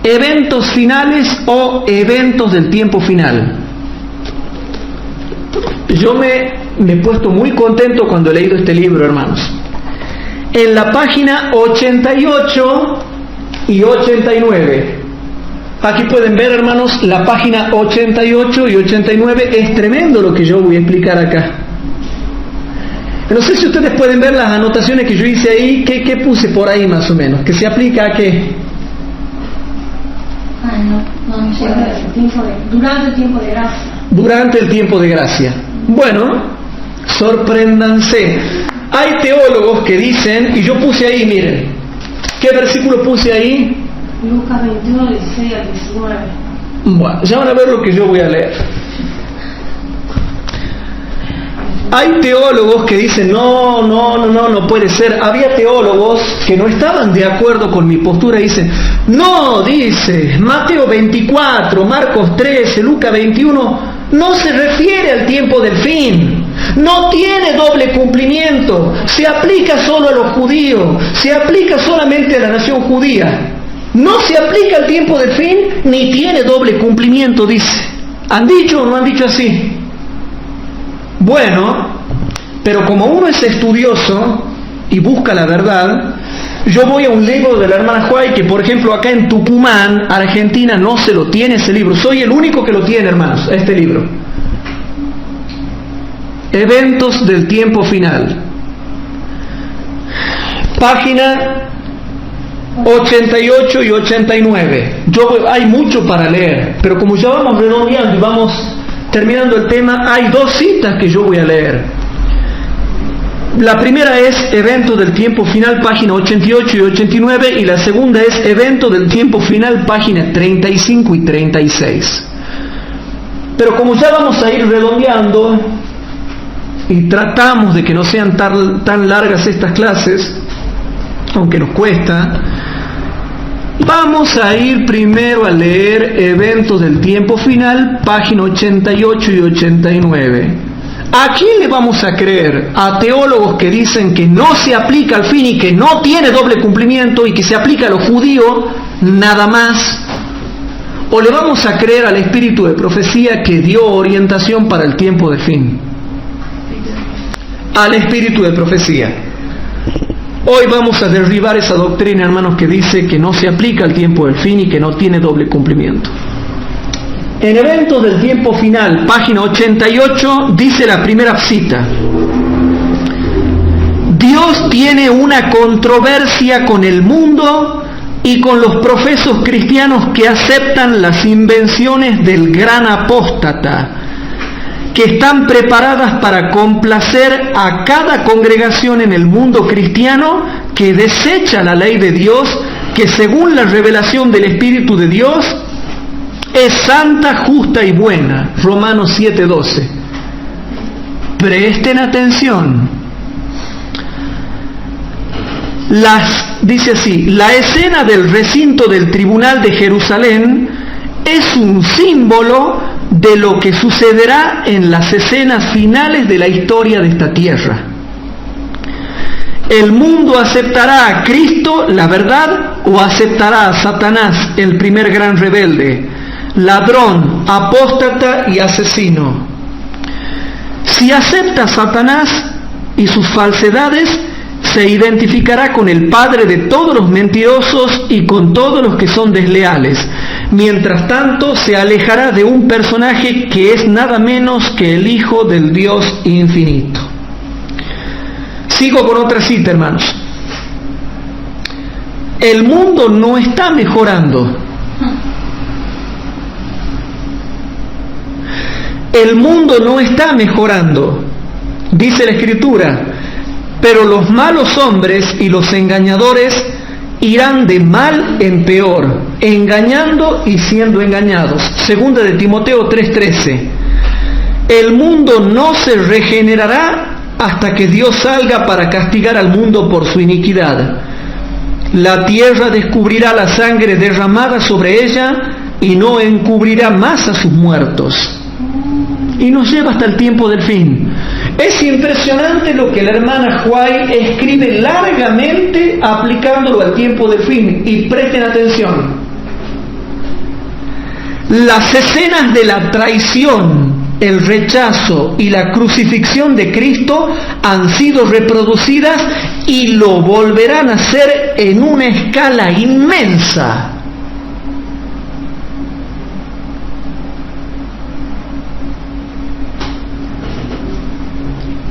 Eventos finales o eventos del tiempo final. Yo me he puesto muy contento cuando he leído este libro, hermanos. En la página 88 y 89. Aquí pueden ver, hermanos, la página 88 y 89. Es tremendo lo que yo voy a explicar acá. No sé si ustedes pueden ver las anotaciones que yo hice ahí. ¿Qué puse por ahí más o menos? ¿Que se aplica a qué? Durante el tiempo de gracia. Durante el tiempo de gracia. Bueno, sorpréndanse. Hay teólogos que dicen, y yo puse ahí, miren, ¿qué versículo puse ahí? Lucas 21, 16 al 19. Bueno, ya van a ver lo que yo voy a leer. Hay teólogos que dicen, no puede ser. Había teólogos que no estaban de acuerdo con mi postura y dicen, no, dice, Mateo 24, Marcos 13, Lucas 21, no se refiere al tiempo del fin. No tiene doble cumplimiento. Se aplica solo a los judíos. Se aplica solamente a la nación judía. No se aplica al tiempo del fin, ni tiene doble cumplimiento, dice. ¿Han dicho o no han dicho así? Bueno, pero como uno es estudioso y busca la verdad, yo voy a un libro de la hermana Huay, que por ejemplo acá en Tucumán, Argentina, no se lo tiene ese libro. Soy el único que lo tiene, hermanos, este libro. Eventos del tiempo final. Página 88 y 89. Hay mucho para leer, pero como ya vamos redondeando y vamos terminando el tema, hay dos citas que yo voy a leer. La primera es Evento del tiempo final, página 88 y 89, y la segunda es Evento del tiempo final, página 35 y 36. Pero como ya vamos a ir redondeando y tratamos de que no sean tan largas estas clases, aunque nos cuesta, vamos a ir primero a leer Eventos del tiempo final, página 88 y 89. ¿A quién le vamos a creer? ¿A teólogos que dicen que no se aplica al fin y que no tiene doble cumplimiento y que se aplica a los judíos nada más? ¿O le vamos a creer al espíritu de profecía que dio orientación para el tiempo del fin? Al espíritu de profecía. Hoy vamos a derribar esa doctrina, hermanos, que dice que no se aplica al tiempo del fin y que no tiene doble cumplimiento. En Eventos del tiempo final, página 88, dice la primera cita: Dios tiene una controversia con el mundo y con los profesos cristianos que aceptan las invenciones del gran apóstata, que están preparadas para complacer a cada congregación en el mundo cristiano que desecha la ley de Dios, que según la revelación del Espíritu de Dios es santa, justa y buena. Romanos 7:12. Presten atención. Dice así: la escena del recinto del tribunal de Jerusalén es un símbolo de lo que sucederá en las escenas finales de la historia de esta tierra. El mundo aceptará a Cristo, la verdad, o aceptará a Satanás, el primer gran rebelde, ladrón, apóstata y asesino. Si acepta a Satanás y sus falsedades, se identificará con el padre de todos los mentirosos y con todos los que son desleales. Mientras tanto, se alejará de un personaje que es nada menos que el Hijo del Dios infinito. Sigo con otra cita, hermanos. El mundo no está mejorando. El mundo no está mejorando, dice la Escritura, pero los malos hombres y los engañadores irán de mal en peor, engañando y siendo engañados. Segunda de Timoteo 3:13. El mundo no se regenerará hasta que Dios salga para castigar al mundo por su iniquidad. La tierra descubrirá la sangre derramada sobre ella y no encubrirá más a sus muertos. Y nos lleva hasta el tiempo del fin. Es impresionante lo que la hermana Huay escribe largamente aplicándolo al tiempo del fin. Y presten atención. Las escenas de la traición, el rechazo y la crucifixión de Cristo han sido reproducidas y lo volverán a hacer en una escala inmensa.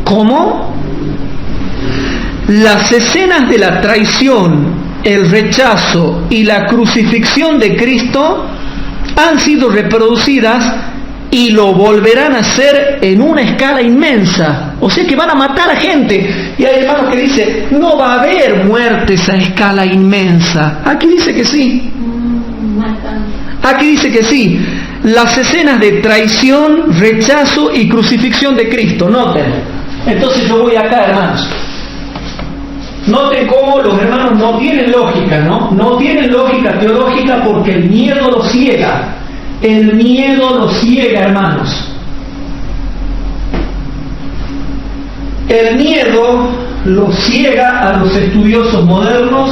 ¿Cómo? Las escenas de la traición, el rechazo y la crucifixión de Cristo han sido reproducidas y lo volverán a hacer en una escala inmensa. O sea que van a matar a gente. Y hay hermanos que dicen, no va a haber muertes a escala inmensa. Aquí dice que sí. Aquí dice que sí. Las escenas de traición, rechazo y crucifixión de Cristo. Noten. Entonces yo voy acá, hermanos. Noten cómo los hermanos no tienen lógica, ¿no? No tienen lógica teológica porque el miedo los ciega. El miedo los ciega, hermanos. El miedo los ciega a los estudiosos modernos,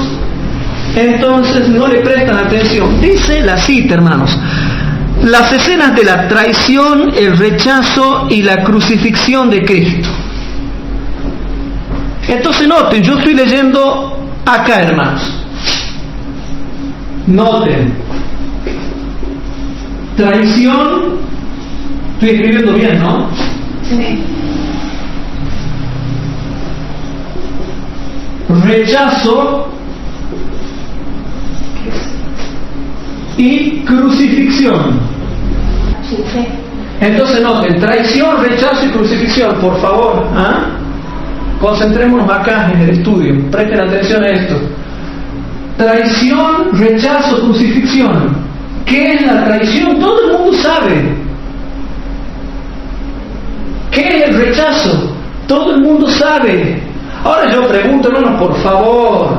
entonces no le prestan atención. Dice la cita, hermanos: las escenas de la traición, el rechazo y la crucifixión de Cristo. Entonces noten, yo estoy leyendo acá, hermanos. Noten. Traición, estoy escribiendo bien, ¿no? Sí. Rechazo y crucifixión. Sí, sí. Entonces noten, traición, rechazo y crucifixión, por favor. Concentrémonos acá en el estudio, presten atención a esto. Traición, rechazo, crucifixión. ¿Qué es la traición? Todo el mundo sabe. ¿Qué es el rechazo? Todo el mundo sabe. Ahora yo pregunto, hermanos, por favor,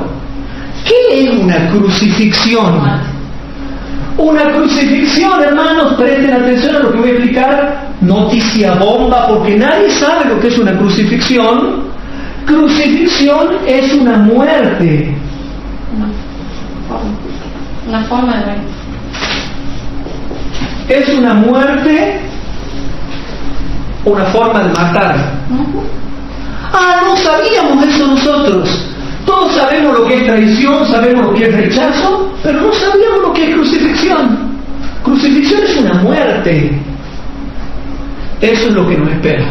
¿qué es una crucifixión? Una crucifixión, hermanos, presten atención a lo que voy a explicar. Noticia bomba, porque nadie sabe lo que es una crucifixión. Crucifixión es una muerte. Una forma de ver. Es una muerte, una forma de matar. No sabíamos eso nosotros. Todos sabemos lo que es traición, sabemos lo que es rechazo, pero no sabíamos lo que es crucifixión. Crucifixión es una muerte. Eso es lo que nos espera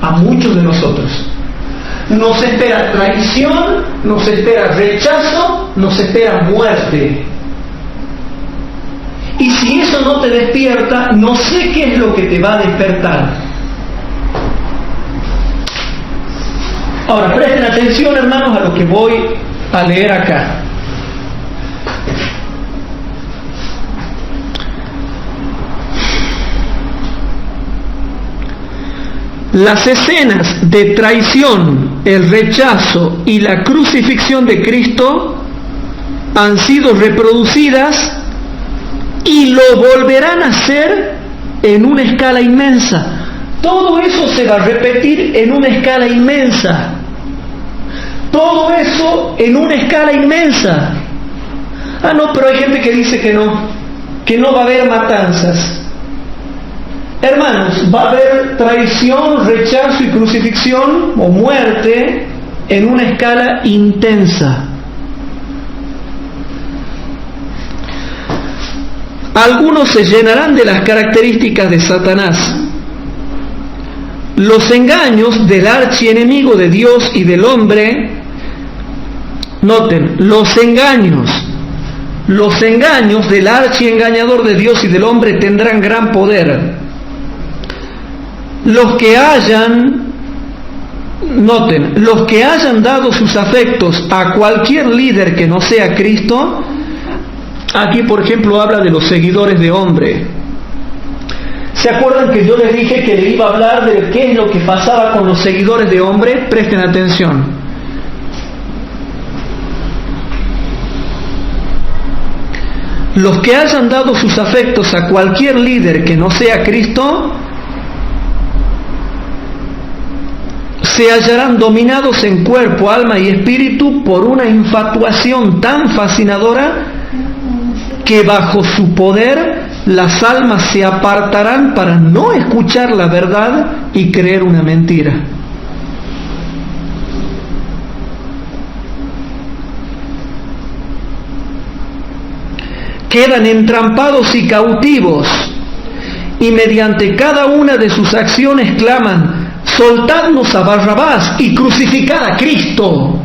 a muchos de nosotros. Nos espera traición, nos espera rechazo, nos espera muerte. Y si eso no te despierta, no sé qué es lo que te va a despertar. Ahora, presten atención, hermanos, a lo que voy a leer acá. Las escenas de traición, el rechazo y la crucifixión de Cristo han sido reproducidas y lo volverán a hacer en una escala inmensa. Todo eso se va a repetir en una escala inmensa. Todo eso en una escala inmensa. No, pero hay gente que dice que no va a haber matanzas. Hermanos, va a haber traición, rechazo y crucifixión o muerte en una escala intensa. Algunos se llenarán de las características de Satanás. Los engaños del archienemigo de Dios y del hombre. Noten, los engaños del archiengañador de Dios y del hombre tendrán gran poder. Los que hayan dado sus afectos a cualquier líder que no sea Cristo, aquí por ejemplo habla de los seguidores de hombre. ¿Se acuerdan que yo les dije que le iba a hablar de qué es lo que pasaba con los seguidores de hombre? Presten atención. Los que hayan dado sus afectos a cualquier líder que no sea Cristo, se hallarán dominados en cuerpo, alma y espíritu por una infatuación tan fascinadora que bajo su poder las almas se apartarán para no escuchar la verdad y creer una mentira. Quedan entrampados y cautivos, y mediante cada una de sus acciones claman: soltadnos a Barrabás y crucificad a Cristo.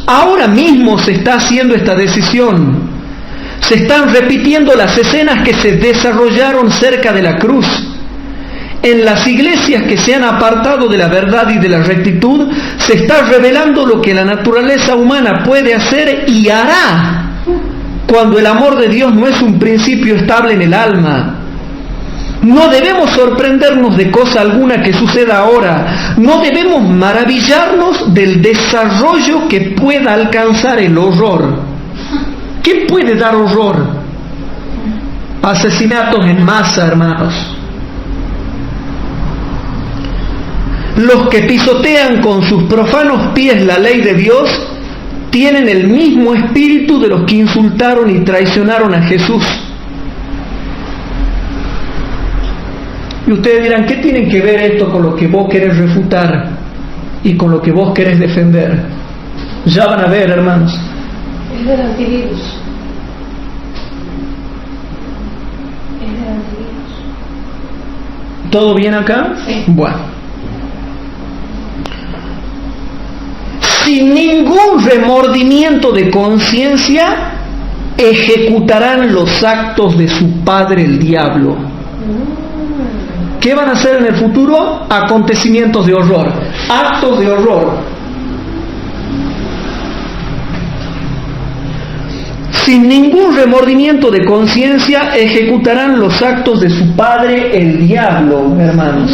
Ahora mismo se está haciendo esta decisión. Se están repitiendo las escenas que se desarrollaron cerca de la cruz. En las iglesias que se han apartado de la verdad y de la rectitud, se está revelando lo que la naturaleza humana puede hacer y hará cuando el amor de Dios no es un principio estable en el alma. No debemos sorprendernos de cosa alguna que suceda ahora. No debemos maravillarnos del desarrollo que pueda alcanzar el horror. ¿Qué puede dar horror? Asesinatos en masa, hermanos. Los que pisotean con sus profanos pies la ley de Dios tienen el mismo espíritu de los que insultaron y traicionaron a Jesús. Y ustedes dirán, ¿qué tienen que ver esto con lo que vos querés refutar y con lo que vos querés defender? Ya van a ver, hermanos. Es del antivirus. Es del antivirus. ¿Todo bien acá? Sí. Bueno. Sin ningún remordimiento de conciencia, ejecutarán los actos de su padre el diablo. ¿Qué van a hacer en el futuro? Acontecimientos de horror, actos de horror. Sin ningún remordimiento de conciencia, ejecutarán los actos de su padre el diablo, hermanos.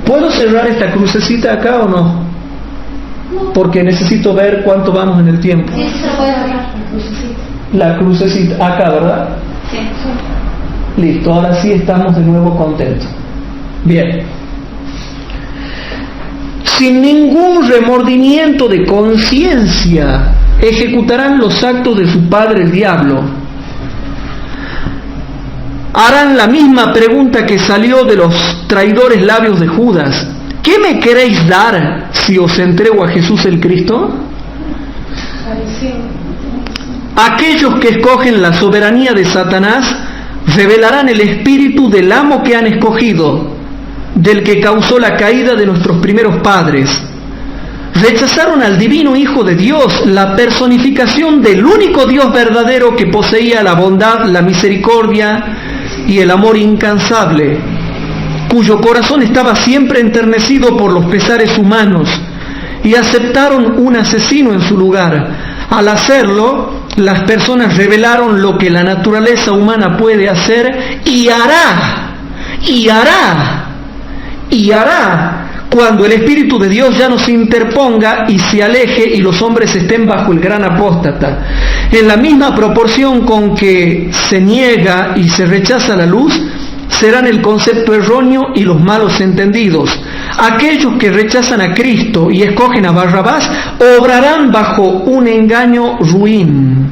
¿Puedo cerrar esta crucecita acá o no? Porque necesito ver cuánto vamos en el tiempo. Sí, se puede hablar, la crucecita. La crucecita, acá, ¿verdad? Sí, sí. Listo, ahora sí estamos de nuevo contentos. Bien. Sin ningún remordimiento de conciencia, ejecutarán los actos de su padre el diablo. Harán la misma pregunta que salió de los traidores labios de Judas. ¿Qué me queréis dar si os entrego a Jesús el Cristo? Aquellos que escogen la soberanía de Satanás revelarán el espíritu del amo que han escogido, del que causó la caída de nuestros primeros padres. Rechazaron al divino Hijo de Dios, la personificación del único Dios verdadero que poseía la bondad, la misericordia y el amor incansable, cuyo corazón estaba siempre enternecido por los pesares humanos, y aceptaron un asesino en su lugar. Al hacerlo, las personas revelaron lo que la naturaleza humana puede hacer y hará cuando el Espíritu de Dios ya no se interponga y se aleje y los hombres estén bajo el gran apóstata. En la misma proporción con que se niega y se rechaza la luz, serán el concepto erróneo y los malos entendidos. Aquellos que rechazan a Cristo y escogen a Barrabás obrarán bajo un engaño ruin.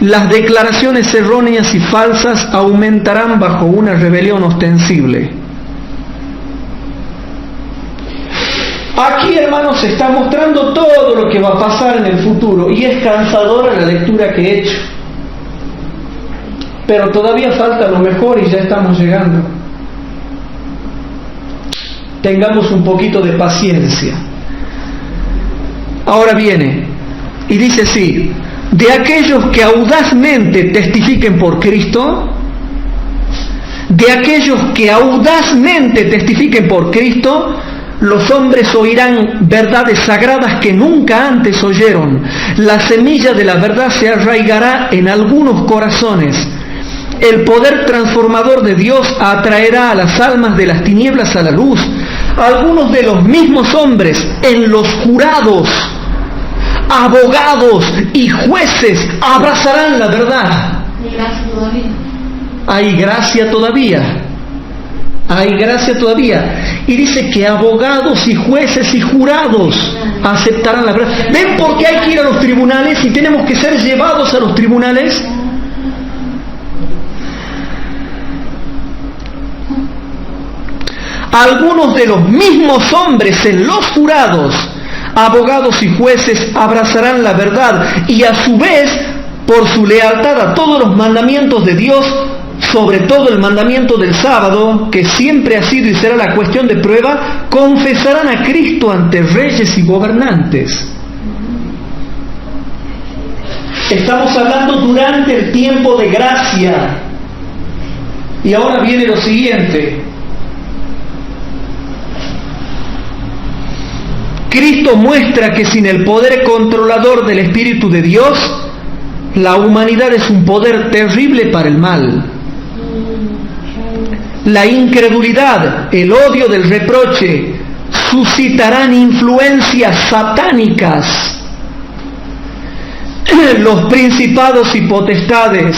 Las declaraciones erróneas y falsas aumentarán bajo una rebelión ostensible. Aquí, hermanos, se está mostrando todo lo que va a pasar en el futuro y es cansadora la lectura que he hecho. Pero todavía falta lo mejor y ya estamos llegando. Tengamos un poquito de paciencia. Ahora viene y dice así: de aquellos que audazmente testifiquen por Cristo, de aquellos que audazmente testifiquen por Cristo, los hombres oirán verdades sagradas que nunca antes oyeron. La semilla de la verdad se arraigará en algunos corazones. El poder transformador de Dios atraerá a las almas de las tinieblas a la luz. Algunos de los mismos hombres, en los jurados, abogados y jueces, abrazarán la verdad. Hay gracia todavía. Hay gracia todavía. Y dice que abogados y jueces y jurados aceptarán la verdad. ¿Ven por qué hay que ir a los tribunales y tenemos que ser llevados a los tribunales? Algunos de los mismos hombres en los jurados, abogados y jueces, abrazarán la verdad y a su vez, por su lealtad a todos los mandamientos de Dios, sobre todo el mandamiento del sábado, que siempre ha sido y será la cuestión de prueba, confesarán a Cristo ante reyes y gobernantes. Estamos hablando durante el tiempo de gracia. Y ahora viene lo siguiente. Cristo muestra que sin el poder controlador del Espíritu de Dios, la humanidad es un poder terrible para el mal. La incredulidad, el odio del reproche, suscitarán influencias satánicas. Los principados y potestades,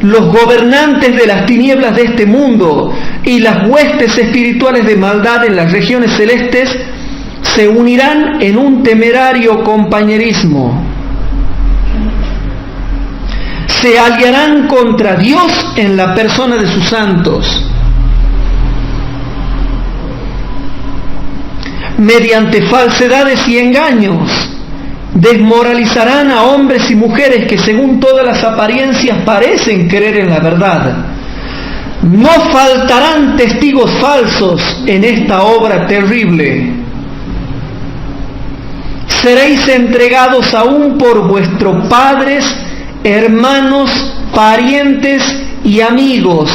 los gobernantes de las tinieblas de este mundo y las huestes espirituales de maldad en las regiones celestes se unirán en un temerario compañerismo. Se aliarán contra Dios en la persona de sus santos. Mediante falsedades y engaños, desmoralizarán a hombres y mujeres que según todas las apariencias parecen creer en la verdad. No faltarán testigos falsos en esta obra terrible. Seréis entregados aún por vuestros padres, hermanos, parientes y amigos.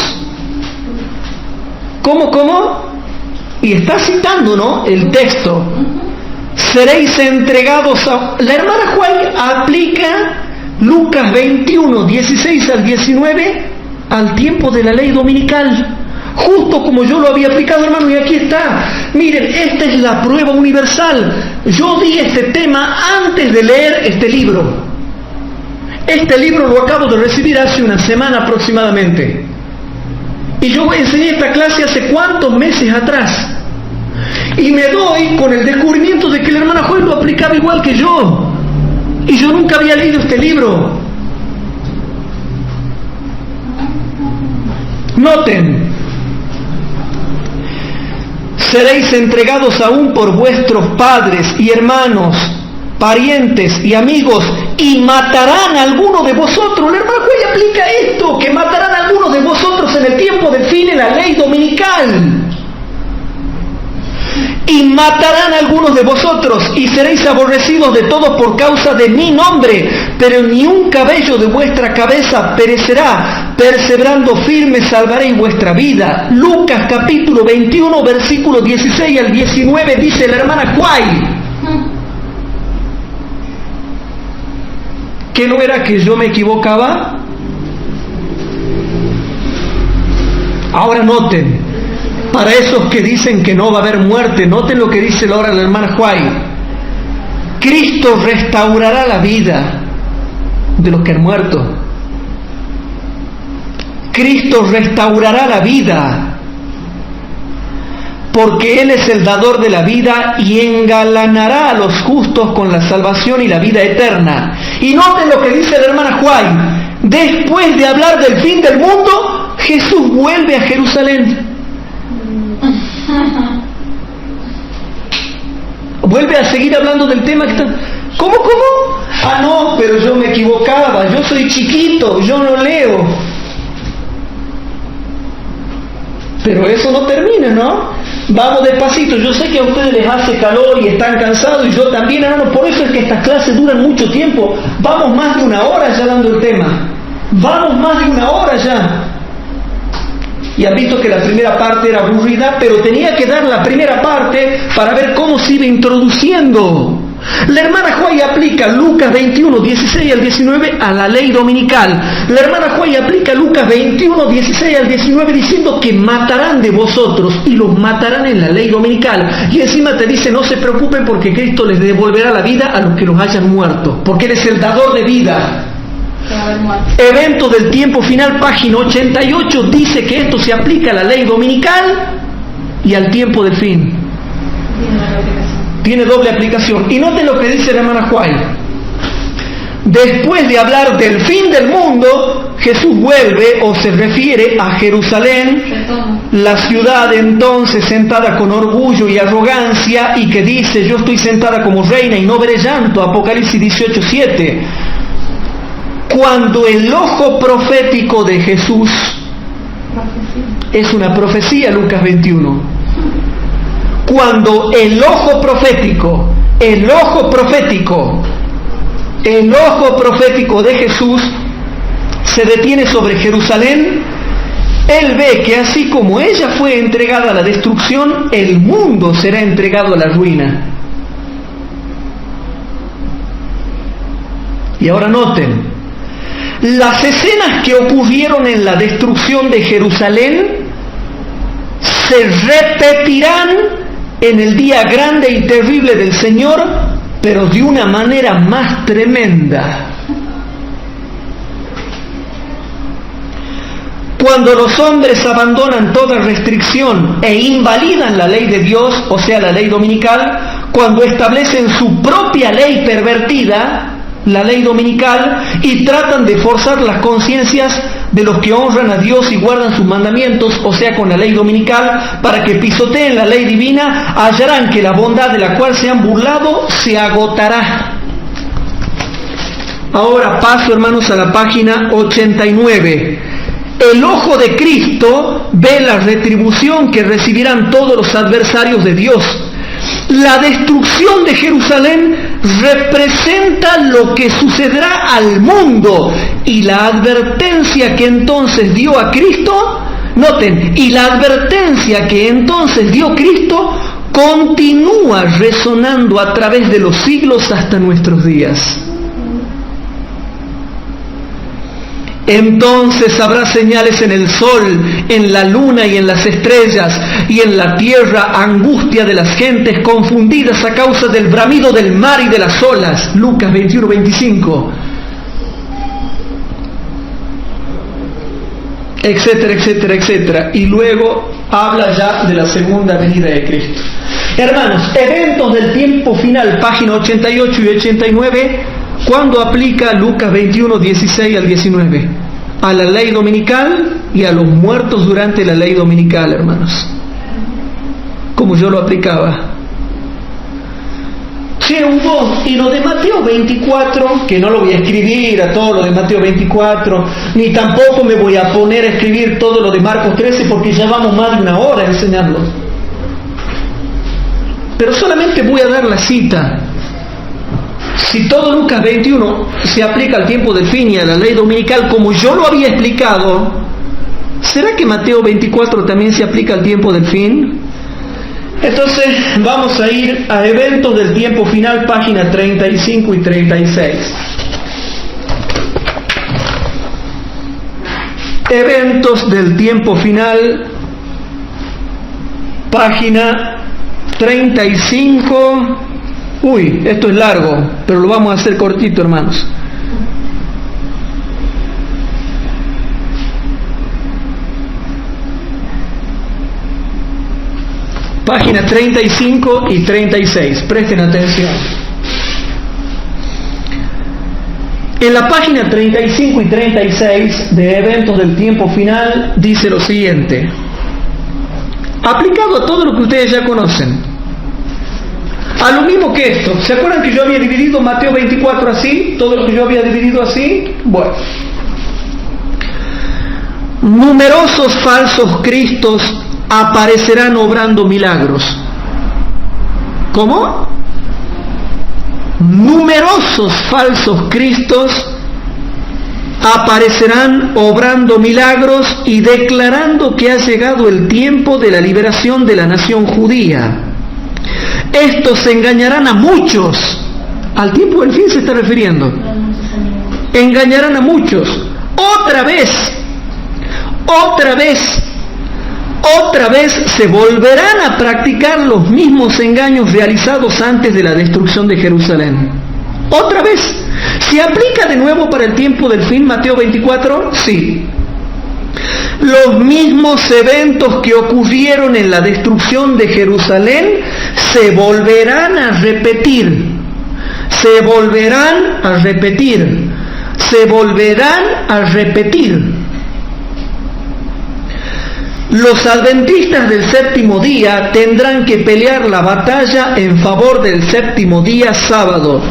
¿Cómo? Y está citando, ¿no?, el texto. Seréis entregados a... La hermana Juan aplica Lucas 21, 16 al 19 al tiempo de la ley dominical, justo como yo lo había aplicado, hermano, y aquí está. Miren, esta es la prueba universal. Yo di este tema antes de leer este libro. Este libro lo acabo de recibir hace una semana aproximadamente. Y yo enseñé esta clase hace cuántos meses atrás. Y me doy con el descubrimiento de que la hermana Juan lo aplicaba igual que yo. Y yo nunca había leído este libro. Noten. Seréis entregados aún por vuestros padres y hermanos, parientes y amigos, y matarán a alguno de vosotros. La hermana Juan aplica esto, que matarán a algunos de vosotros en el tiempo del fin, en la ley dominical. Y matarán a algunos de vosotros, y seréis aborrecidos de todos por causa de mi nombre, pero ni un cabello de vuestra cabeza perecerá. Perseverando firme salvaréis vuestra vida. Lucas capítulo 21, versículos 16 al 19, dice la hermana Juan. ¿Qué no era que yo me equivocaba? Ahora noten, para esos que dicen que no va a haber muerte, noten lo que dice ahora la hermana Juan. Cristo restaurará la vida de los que han muerto. Cristo restaurará la vida, porque Él es el dador de la vida y engalanará a los justos con la salvación y la vida eterna. Y noten lo que dice la hermana Juan. Después de hablar del fin del mundo, Jesús vuelve a Jerusalén. Vuelve a seguir hablando del tema que está... ¿Cómo? Ah, no, pero yo me equivocaba, yo soy chiquito, yo no leo. Pero eso no termina, ¿no? Vamos despacito. Yo sé que a ustedes les hace calor y están cansados, y yo también, hermano. Por eso es que estas clases duran mucho tiempo. Vamos más de una hora ya dando el tema. Vamos más de una hora ya. Y han visto que la primera parte era aburrida, pero tenía que dar la primera parte para ver cómo se iba introduciendo. La hermana Juan aplica Lucas 21, 16 al 19 a la ley dominical. La hermana Juan aplica Lucas 21, 16 al 19 diciendo que matarán de vosotros, y los matarán en la ley dominical. Y encima te dice, no se preocupen porque Cristo les devolverá la vida a los que los hayan muerto, porque Él es el dador de vida. Evento del tiempo final, página 88, dice que esto se aplica a la ley dominical y al tiempo del fin. Tiene doble aplicación. Y noten lo que dice la hermana Juan. Después de hablar del fin del mundo, Jesús vuelve o se refiere a Jerusalén, la ciudad entonces sentada con orgullo y arrogancia, y que dice, yo estoy sentada como reina y no veré llanto, Apocalipsis 18, 7. Cuando el ojo profético de Jesús es una profecía, Lucas 21. Cuando el ojo profético de Jesús se detiene sobre Jerusalén, Él ve que así como ella fue entregada a la destrucción, el mundo será entregado a la ruina. Y ahora noten, las escenas que ocurrieron en la destrucción de Jerusalén se repetirán en el día grande y terrible del Señor, pero de una manera más tremenda. Cuando los hombres abandonan toda restricción e invalidan la ley de Dios, o sea, la ley dominical, cuando establecen su propia ley pervertida, la ley dominical, y tratan de forzar las conciencias de los que honran a Dios y guardan sus mandamientos, o sea, con la ley dominical, para que pisoteen la ley divina, hallarán que la bondad de la cual se han burlado se agotará. Ahora paso, hermanos, a la página 89. El ojo de Cristo ve la retribución que recibirán todos los adversarios de Dios. La destrucción de Jerusalén representa lo que sucederá al mundo, y la advertencia que entonces dio a Cristo, noten, y la advertencia que entonces dio Cristo continúa resonando a través de los siglos hasta nuestros días. Entonces habrá señales en el sol, en la luna y en las estrellas, y en la tierra angustia de las gentes confundidas a causa del bramido del mar y de las olas. Lucas 21-25. Etcétera, etcétera, etcétera. Y luego habla ya de la segunda venida de Cristo. Hermanos, eventos del tiempo final, página 88 y 89. ¿Cuándo aplica Lucas 21, 16 al 19? A la ley dominical y a los muertos durante la ley dominical, hermanos. Como yo lo aplicaba. Y lo de Mateo 24, que no lo voy a escribir a todo lo de Mateo 24, ni tampoco me voy a poner a escribir todo lo de Marcos 13, porque ya vamos más de una hora enseñando. Pero solamente voy a dar la cita. Si todo Lucas 21 se aplica al tiempo del fin y a la ley dominical como yo lo había explicado, ¿será que Mateo 24 también se aplica al tiempo del fin? Entonces vamos a ir a eventos del tiempo final, página 35 y 36. Eventos del tiempo final, página 35. Uy, esto es largo, pero lo vamos a hacer cortito, hermanos. Página 35 y 36, presten atención. En la página 35 y 36 de eventos del tiempo final dice lo siguiente, aplicado a todo lo que ustedes ya conocen. A lo mismo que esto, ¿se acuerdan que yo había dividido Mateo 24 así? Todo lo que yo había dividido así. Bueno, numerosos falsos cristos aparecerán obrando milagros. ¿Cómo? Numerosos falsos cristos aparecerán obrando milagros y declarando que ha llegado el tiempo de la liberación de la nación judía. Estos engañarán a muchos. Al tiempo del fin se está refiriendo. Engañarán a muchos. Otra vez se volverán a practicar los mismos engaños realizados antes de la destrucción de Jerusalén. Otra vez. ¿Se aplica de nuevo para el tiempo del fin Mateo 24? Sí. Los mismos eventos que ocurrieron en la destrucción de Jerusalén se volverán a repetir. Se volverán a repetir. Se volverán a repetir. Los adventistas del séptimo día tendrán que pelear la batalla en favor del séptimo día sábado.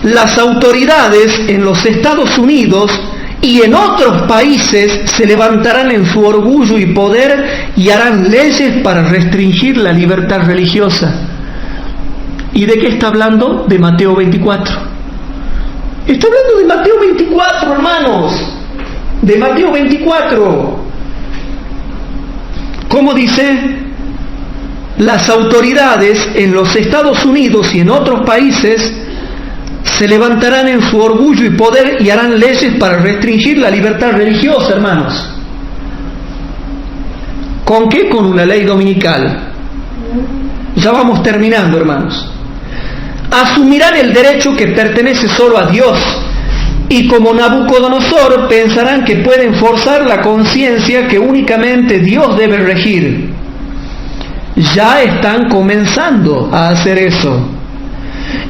Las autoridades en los Estados Unidos y en otros países se levantarán en su orgullo y poder y harán leyes para restringir la libertad religiosa. ¿Y de qué está hablando? De Mateo 24. Está hablando de Mateo 24, hermanos. De Mateo 24. ¿Cómo dice? Las autoridades en los Estados Unidos y en otros países se levantarán en su orgullo y poder y harán leyes para restringir la libertad religiosa, hermanos. ¿Con qué? Con una ley dominical. Ya vamos terminando, hermanos. Asumirán el derecho que pertenece solo a Dios, y como Nabucodonosor pensarán que pueden forzar la conciencia que únicamente Dios debe regir. Ya están comenzando a hacer eso,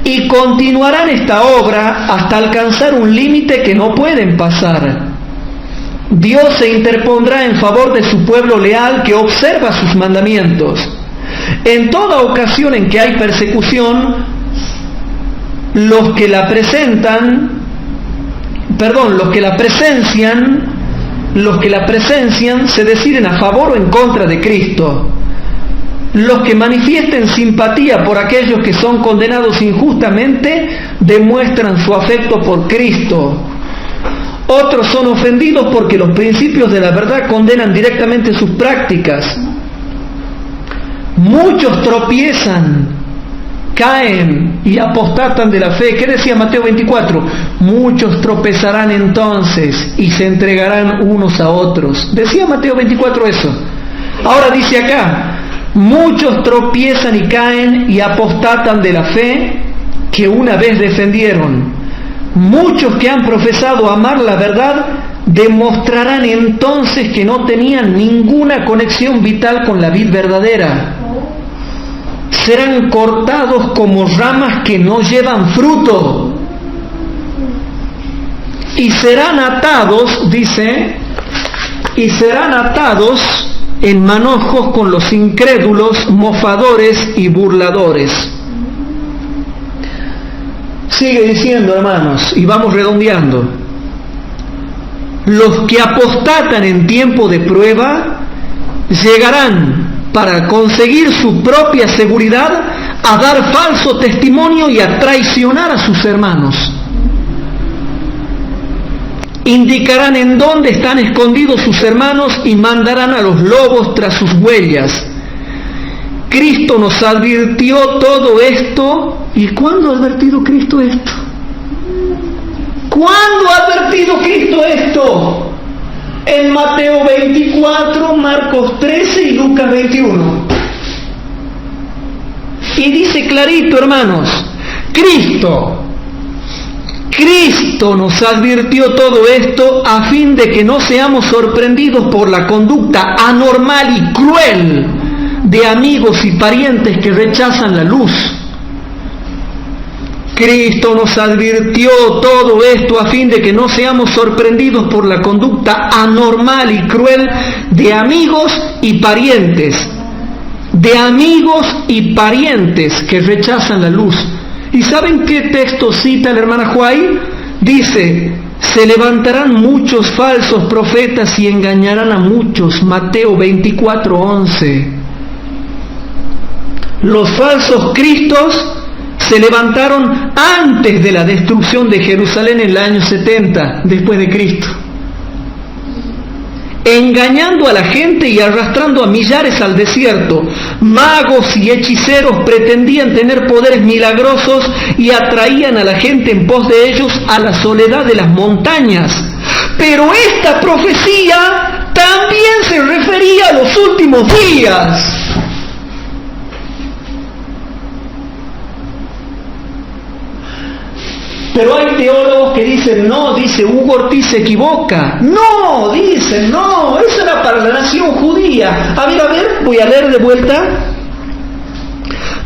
y continuarán esta obra hasta alcanzar un límite que no pueden pasar. Dios se interpondrá en favor de su pueblo leal que observa sus mandamientos. En toda ocasión en que hay persecución, los que la presencian, se deciden a favor o en contra de Cristo. Los que manifiesten simpatía por aquellos que son condenados injustamente demuestran su afecto por Cristo. Otros son ofendidos porque los principios de la verdad condenan directamente sus prácticas. Muchos tropiezan, caen y apostatan de la fe. ¿Qué decía Mateo 24? Muchos tropezarán entonces y se entregarán unos a otros. Decía Mateo 24 eso. Ahora dice acá, muchos tropiezan y caen y apostatan de la fe que una vez defendieron. Muchos que han profesado amar la verdad demostrarán entonces que no tenían ninguna conexión vital con la vid verdadera. Serán cortados como ramas que no llevan fruto. Y serán atados, dice, en manojos con los incrédulos, mofadores y burladores. Sigue diciendo, hermanos, y vamos redondeando. Los que apostatan en tiempo de prueba llegarán, para conseguir su propia seguridad, a dar falso testimonio y a traicionar a sus hermanos. Indicarán en dónde están escondidos sus hermanos y mandarán a los lobos tras sus huellas. Cristo nos advirtió todo esto. ¿Y cuándo ha advertido Cristo esto? ¿Cuándo ha advertido Cristo esto? En Mateo 24, Marcos 13 y Lucas 21. Y dice clarito, hermanos, Cristo nos advirtió todo esto a fin de que no seamos sorprendidos por la conducta anormal y cruel de amigos y parientes que rechazan la luz. Cristo nos advirtió todo esto a fin de que no seamos sorprendidos por la conducta anormal y cruel de amigos y parientes que rechazan la luz. ¿Y saben qué texto cita la hermana Huay? Dice, se levantarán muchos falsos profetas y engañarán a muchos. Mateo 24:11. Los falsos cristos se levantaron antes de la destrucción de Jerusalén en el año 70 después de Cristo, engañando a la gente y arrastrando a millares al desierto. Magos y hechiceros pretendían tener poderes milagrosos y atraían a la gente en pos de ellos a la soledad de las montañas. Pero esta profecía también se refería a los últimos días. Pero hay teólogos que dicen, no, dice Hugo Ortiz se equivoca. No, dicen, no, eso era para la nación judía. A ver, voy a leer de vuelta.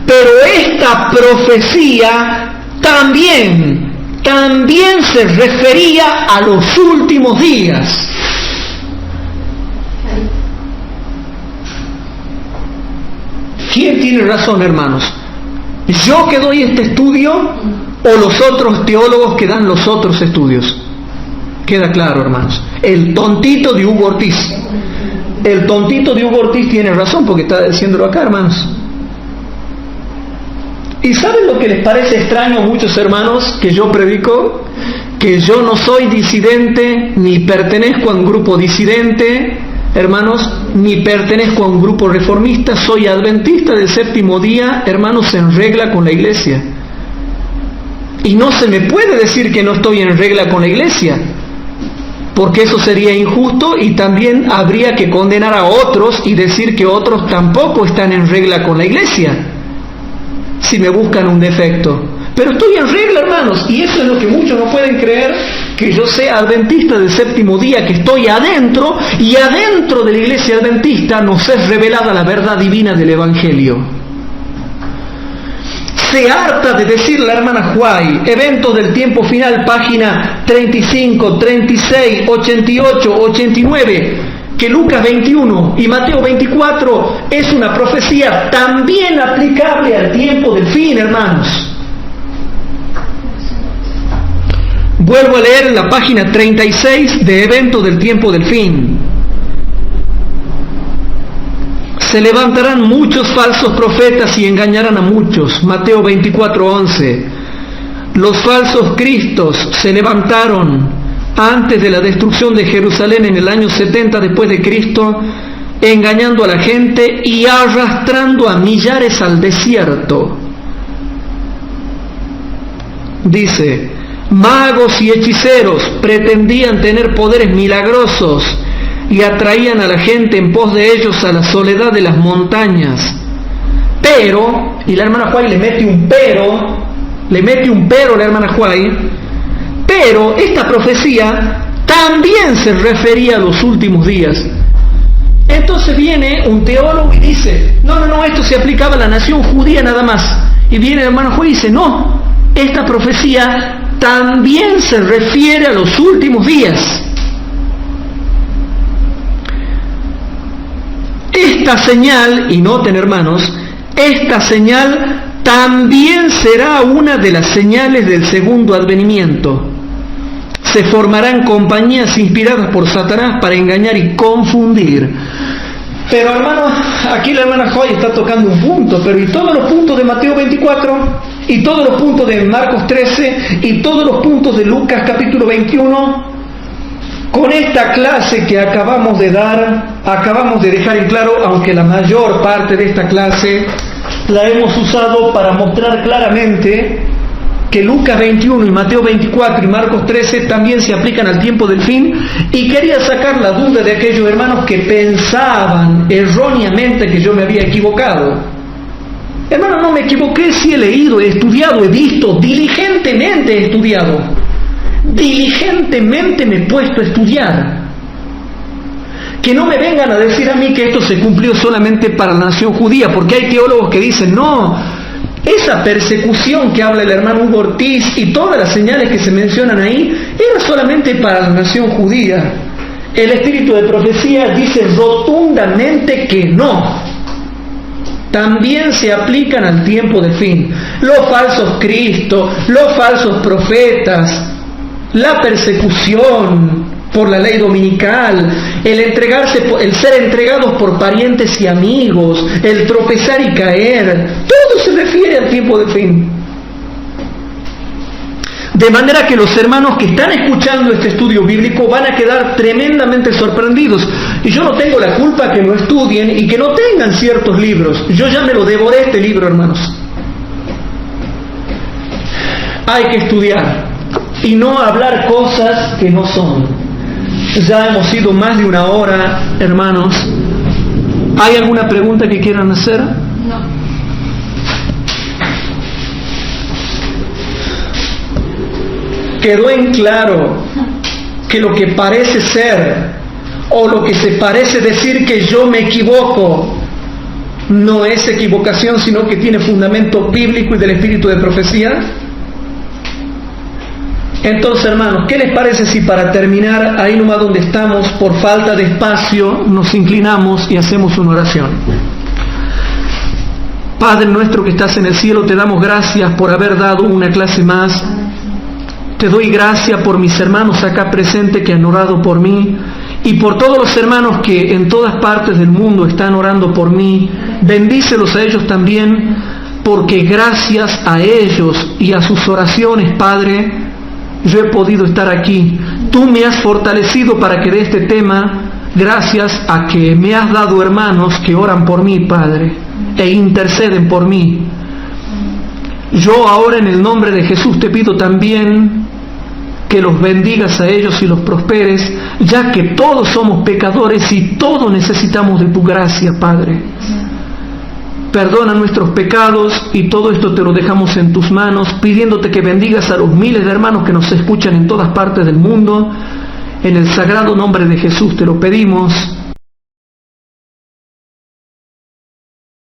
Pero esta profecía también se refería a los últimos días. ¿Quién tiene razón, hermanos? ¿Yo que doy este estudio o los otros teólogos que dan los otros estudios? Queda claro, hermanos. El tontito de Hugo Ortiz. El tontito de Hugo Ortiz tiene razón porque está diciéndolo acá, hermanos. ¿Y saben lo que les parece extraño a muchos hermanos que yo predico? Que yo no soy disidente, ni pertenezco a un grupo disidente, hermanos, ni pertenezco a un grupo reformista, soy adventista del séptimo día, hermanos, en regla con la iglesia. Y no se me puede decir que no estoy en regla con la iglesia, porque eso sería injusto y también habría que condenar a otros y decir que otros tampoco están en regla con la iglesia, si me buscan un defecto. Pero estoy en regla, hermanos, y eso es lo que muchos no pueden creer, que yo sea adventista del séptimo día, que estoy adentro, y adentro de la iglesia adventista nos es revelada la verdad divina del Evangelio. Se harta de decir la hermana Huay, Eventos del Tiempo Final, página 35, 36, 88, 89, que Lucas 21 y Mateo 24 es una profecía también aplicable al tiempo del fin, hermanos. Vuelvo a leer la página 36 de Eventos del Tiempo del Fin. Se levantarán muchos falsos profetas y engañarán a muchos. Mateo 24:11. Los falsos cristos se levantaron antes de la destrucción de Jerusalén en el año 70 después de Cristo, engañando a la gente y arrastrando a millares al desierto. Dice, magos y hechiceros pretendían tener poderes milagrosos y atraían a la gente en pos de ellos a la soledad de las montañas. Pero, y la hermana Huay le mete un pero la hermana Huay, pero esta profecía también se refería a los últimos días. Entonces viene un teólogo y dice, no, esto se aplicaba a la nación judía nada más. Y viene la hermana Huay y dice, no, esta profecía también se refiere a los últimos días. Esta señal, y noten hermanos, esta señal también será una de las señales del segundo advenimiento. Se formarán compañías inspiradas por Satanás para engañar y confundir. Pero hermanos, aquí la hermana Joy está tocando un punto, pero y todos los puntos de Mateo 24, y todos los puntos de Marcos 13, y todos los puntos de Lucas capítulo 21, con esta clase que acabamos de dar, acabamos de dejar en claro, aunque la mayor parte de esta clase la hemos usado para mostrar claramente que Lucas 21 y Mateo 24 y Marcos 13 también se aplican al tiempo del fin, y quería sacar la duda de aquellos hermanos que pensaban erróneamente que yo me había equivocado. Hermano, no me equivoqué, sí he leído, he estudiado, he visto, diligentemente he estudiado, diligentemente me he puesto a estudiar. Que no me vengan a decir a mí que esto se cumplió solamente para la nación judía, porque hay teólogos que dicen, no, esa persecución que habla el hermano Hugo Ortiz y todas las señales que se mencionan ahí, era solamente para la nación judía. El espíritu de profecía dice rotundamente que no. También se aplican al tiempo del fin. Los falsos cristos, los falsos profetas, la persecución por la ley dominical, el ser entregados por parientes y amigos, el tropezar y caer, todo se refiere al tiempo del fin. De manera que los hermanos que están escuchando este estudio bíblico van a quedar tremendamente sorprendidos. Y yo no tengo la culpa que no estudien y que no tengan ciertos libros. Yo ya me lo devoré este libro, hermanos. Hay que estudiar y no hablar cosas que no son. Ya hemos ido más de una hora, hermanos. ¿Hay alguna pregunta que quieran hacer? No. Quedó en claro que lo que parece ser o lo que se parece decir que yo me equivoco no es equivocación, sino que tiene fundamento bíblico y del espíritu de profecía. Entonces, hermanos, ¿qué les parece si para terminar, ahí nomás donde estamos, por falta de espacio, nos inclinamos y hacemos una oración? Padre nuestro que estás en el cielo, te damos gracias por haber dado una clase más. Te doy gracias por mis hermanos acá presentes que han orado por mí, y por todos los hermanos que en todas partes del mundo están orando por mí. Bendícelos a ellos también, porque gracias a ellos y a sus oraciones, Padre, yo he podido estar aquí. Tú me has fortalecido para que de este tema, gracias a que me has dado hermanos que oran por mí, Padre, e interceden por mí. Yo ahora en el nombre de Jesús te pido también que los bendigas a ellos y los prosperes, ya que todos somos pecadores y todos necesitamos de tu gracia, Padre. Perdona nuestros pecados y todo esto te lo dejamos en tus manos, pidiéndote que bendigas a los miles de hermanos que nos escuchan en todas partes del mundo. En el sagrado nombre de Jesús te lo pedimos.